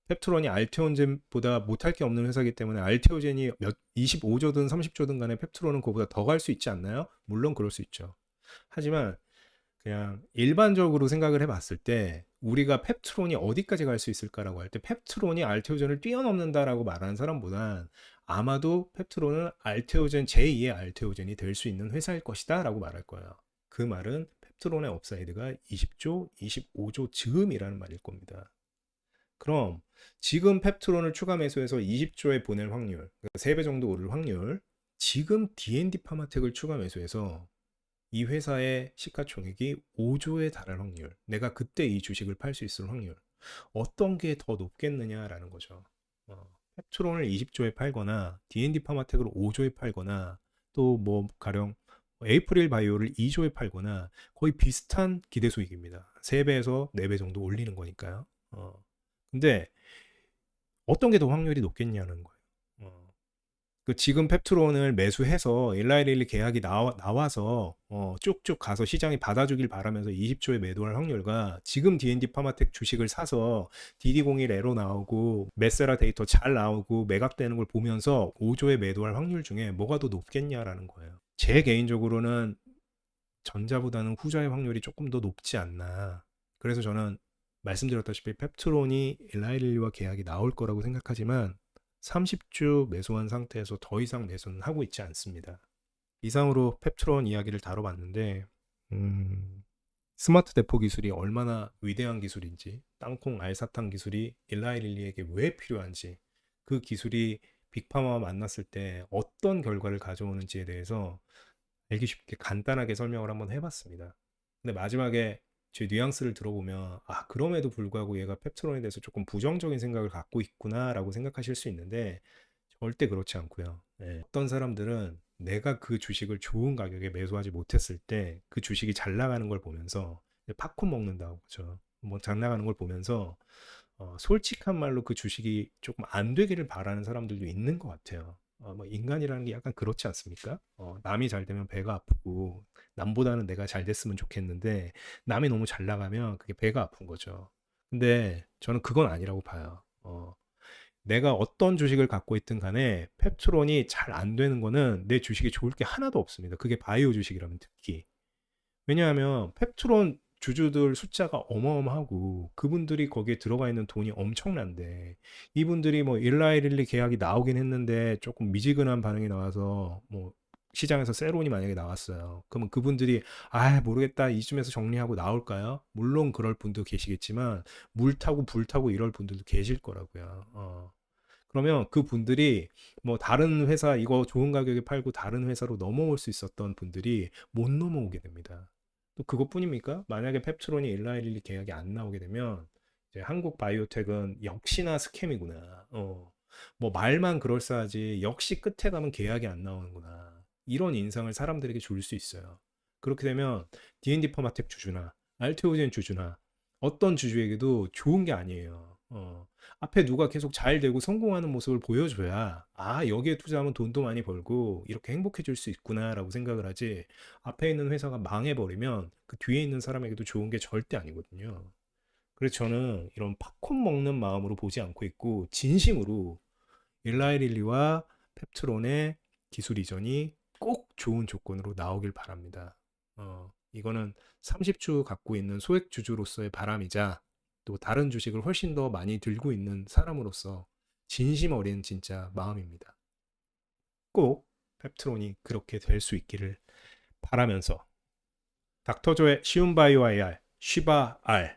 펩트론이 알테오젠보다 못할 게 없는 회사이기 때문에 알테오젠이 25조든 30조든 간에 펩트론은 그보다 더 갈 수 있지 않나요? 물론 그럴 수 있죠. 하지만 그냥 일반적으로 생각을 해봤을 때 우리가 펩트론이 어디까지 갈 수 있을까라고 할 때 펩트론이 알테오젠을 뛰어넘는다라고 말하는 사람보단 아마도 펩트론은 알테오젠 제2의 알테오젠이 될 수 있는 회사일 것이다 라고 말할 거예요. 그 말은 펩트론의 업사이드가 20조, 25조 즈음이라는 말일 겁니다. 그럼 지금 펩트론을 추가 매수해서 20조에 보낼 확률, 3배 정도 오를 확률, 지금 D&D 파마텍을 추가 매수해서 이 회사의 시가총액이 5조에 달할 확률, 내가 그때 이 주식을 팔 수 있을 확률, 어떤 게 더 높겠느냐라는 거죠. 펩트론을 20조에 팔거나 D&D 파마텍을 5조에 팔거나 또 뭐 가령 에이프릴 바이오를 2조에 팔거나 거의 비슷한 기대 수익입니다. 3배에서 4배 정도 올리는 거니까요. 근데 어떤 게 더 확률이 높겠냐는 거예요. 그 지금 펩트론을 매수해서 일라이릴리 계약이 나와서 쭉쭉 가서 시장이 받아주길 바라면서 20조에 매도할 확률과 지금 D&D 파마텍 주식을 사서 DD01 에러 나오고 메세라 데이터 잘 나오고 매각되는 걸 보면서 5조에 매도할 확률 중에 뭐가 더 높겠냐라는 거예요. 제 개인적으로는 전자보다는 후자의 확률이 조금 더 높지 않나. 그래서 저는 말씀드렸다시피 펩트론이 일라이릴리와 계약이 나올 거라고 생각하지만 30주 매수한 상태에서 더 이상 매수는 하고 있지 않습니다. 이상으로 펩트론 이야기를 다뤄봤는데 스마트 대포 기술이 얼마나 위대한 기술인지 땅콩 알사탕 기술이 일라이릴리에게 왜 필요한지 그 기술이 빅파마와 만났을 때 어떤 결과를 가져오는지에 대해서 알기 쉽게 간단하게 설명을 한번 해봤습니다. 근데 마지막에 제 뉘앙스를 들어보면 아, 그럼에도 불구하고 얘가 펩트론에 대해서 조금 부정적인 생각을 갖고 있구나라고 생각하실 수 있는데 절대 그렇지 않고요. 예. 어떤 사람들은 내가 그 주식을 좋은 가격에 매수하지 못했을 때 그 주식이 잘 나가는 걸 보면서 팝콘 먹는다고 그죠. 뭐 잘 나가는 걸 보면서 솔직한 말로 그 주식이 조금 안 되기를 바라는 사람들도 있는 것 같아요. 뭐 인간이라는 게 약간 그렇지 않습니까? 남이 잘 되면 배가 아프고 남보다는 내가 잘 됐으면 좋겠는데 남이 너무 잘 나가면 그게 배가 아픈 거죠. 근데 저는 그건 아니라고 봐요. 내가 어떤 주식을 갖고 있든 간에 펩트론이 잘 안 되는 거는 내 주식이 좋을 게 하나도 없습니다. 그게 바이오 주식이라면 특히. 왜냐하면 펩트론 주주들 숫자가 어마어마하고 그분들이 거기에 들어가 있는 돈이 엄청난데 이분들이 뭐 일라이릴리 계약이 나오긴 했는데 조금 미지근한 반응이 나와서 뭐 시장에서 세론이 만약에 나왔어요. 그러면 그분들이 아 모르겠다 이쯤에서 정리하고 나올까요? 물론 그럴 분도 계시겠지만 물 타고 불 타고 이럴 분들도 계실 거라고요. 그러면 그 분들이 뭐 다른 회사 이거 좋은 가격에 팔고 다른 회사로 넘어올 수 있었던 분들이 못 넘어오게 됩니다. 또 그것뿐입니까? 만약에 펩트론이 일라일리 계약이 안 나오게 되면 이제 한국 바이오텍은 역시나 스캠이구나. 뭐 말만 그럴싸하지 역시 끝에 가면 계약이 안 나오는구나. 이런 인상을 사람들에게 줄 수 있어요. 그렇게 되면 D&D 퍼마텍 주주나 알테오젠 주주나 어떤 주주에게도 좋은 게 아니에요. 앞에 누가 계속 잘 되고 성공하는 모습을 보여줘야 아 여기에 투자하면 돈도 많이 벌고 이렇게 행복해질 수 있구나라고 생각을 하지 앞에 있는 회사가 망해버리면 그 뒤에 있는 사람에게도 좋은 게 절대 아니거든요. 그래서 저는 이런 팝콘 먹는 마음으로 보지 않고 있고 진심으로 일라이릴리와 펩트론의 기술 이전이 꼭 좋은 조건으로 나오길 바랍니다. 이거는 30주 갖고 있는 소액 주주로서의 바람이자 또 다른 주식을 훨씬 더 많이 들고 있는 사람으로서 진심 어린 진짜 마음입니다. 꼭 펩트론이 그렇게 될 수 있기를 바라면서 닥터조의 쉬운 바이오 IR 쉬바 R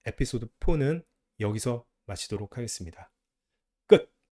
에피소드 4는 여기서 마치도록 하겠습니다.